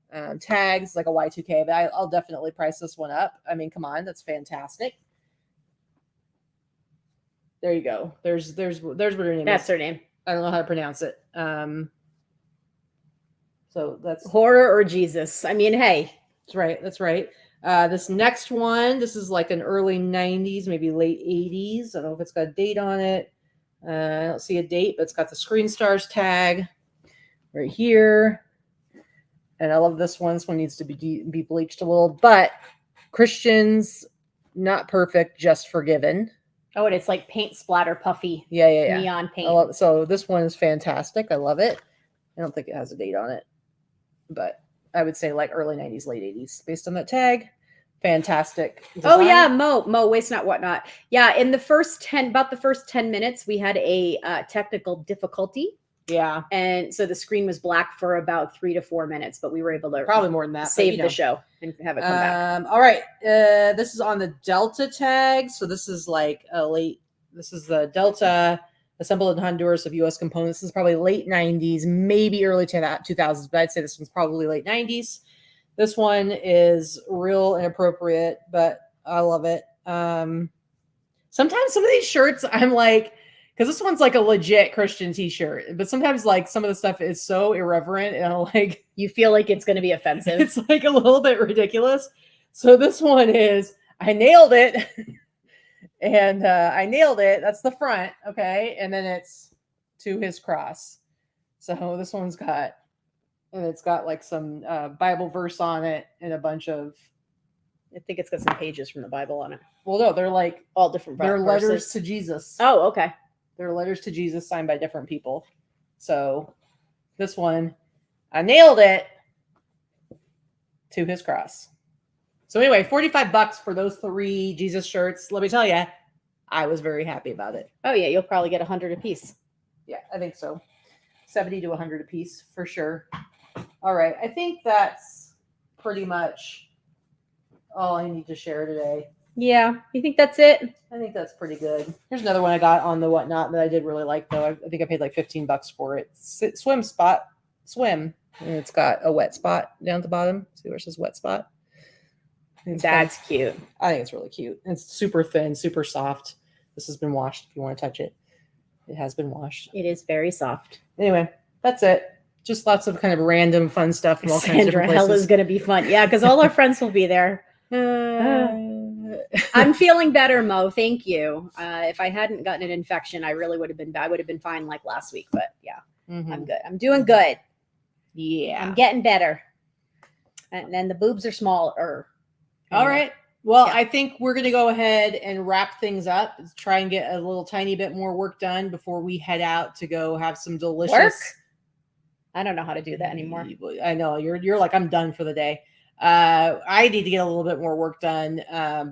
tags, like a Y2K, but I'll definitely price this one up. I mean, come on. That's fantastic. There you go. There's what her name is. That's her name. I don't know how to pronounce it. So that's horror or Jesus. I mean, hey. That's right. This next one, this is like an early 90s, maybe late 80s. I don't know if it's got a date on it. I don't see a date, but it's got the Screen Stars tag right here. And I love this one. This one needs to be bleached a little, but Christians, not perfect, just forgiven. Oh, and it's like paint splatter, puffy. Yeah. Neon paint. So this one is fantastic. I love it. I don't think it has a date on it, but I would say like early 90s, late 80s based on that tag. Fantastic design. Oh yeah, Mo, waste not, whatnot. Yeah, in the first 10 minutes, we had a technical difficulty. Yeah. And so the screen was black for about 3 to 4 minutes, but we were able to probably more than that save the show and have it come back. All right. This is on the Delta tag. So this is like this is the Delta assembled in Honduras of U.S. components. This is probably late 90s, maybe early 2000s, but I'd say this one's probably late 90s. This one is real inappropriate, but I love it. Sometimes some of these shirts, I'm like, because this one's like a legit Christian t-shirt, but sometimes like some of the stuff is so irreverent and I'm like, You feel like it's going to be offensive. it's like a little bit ridiculous. So this one is, I nailed it. And I nailed it. That's the front. Okay. And then it's to his cross. So this one's got, and it's got like some Bible verse on it and a bunch of, I think it's got some pages from the Bible on it. well, no, they're like all different they're verses. letters to Jesus. Oh, okay. They're letters to Jesus signed by different people. So this one, I nailed it, to his cross. So anyway, $45 for those 3 Jesus shirts. Let me tell you, I was very happy about it. Oh yeah, you'll probably get 100 a piece. Yeah, I think so. 70 to 100 a piece for sure. All right, I think that's pretty much all I need to share today. Yeah, you think that's it? I think that's pretty good. Here's another one I got on the Whatnot that I did really like, though. I think I paid like $15 for it. Swim spot, swim. And it's got a wet spot down at the bottom. See where it says wet spot? That's cute. I think it's really cute. It's super thin, super soft. This has been washed if you want to touch it. It has been washed. It is very soft. Anyway, that's it. Just lots of kind of random fun stuff from all kinds of different hell places. is going to be fun. Yeah, because all our friends will be there. I'm feeling better, Mo. Thank you. If I hadn't gotten an infection, I really would have been bad. I would have been fine like last week, but yeah, I'm good. I'm doing good. Yeah. I'm getting better. And then the boobs are smaller. All right. Well, Yeah. I think we're going to go ahead and wrap things up. Let's try and get a little tiny bit more work done before we head out to go have some delicious Work? I don't know how to do that anymore. I know you're like, I'm done for the day. I need to get a little bit more work done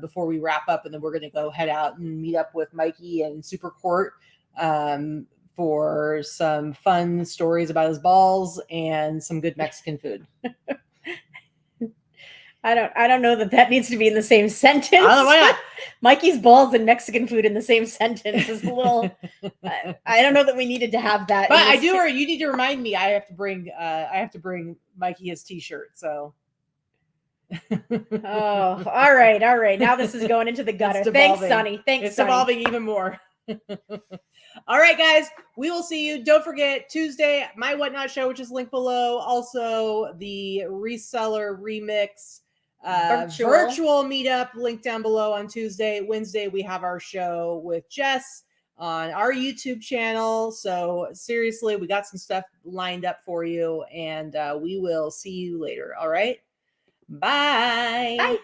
before we wrap up, and then we're going to go head out and meet up with Mikey and Super Court for some fun stories about his balls and some good Mexican food. I don't know that needs to be in the same sentence. I don't know why not. Mikey's balls and Mexican food in the same sentence is a little. I don't know that we needed to have that. But I do. Or you need to remind me. I have to bring Mikey his T-shirt. So. Oh, all right. Now this is going into the gutter. Thanks, Sonny. It's evolving even more. All right, guys. We will see you. Don't forget Tuesday, my Whatnot show, which is linked below. Also, the Reseller Remix virtual meetup linked down below on Tuesday. Wednesday, we have our show with Jess on our YouTube channel. So seriously, we got some stuff lined up for you, and we will see you later. All right. Bye. Bye.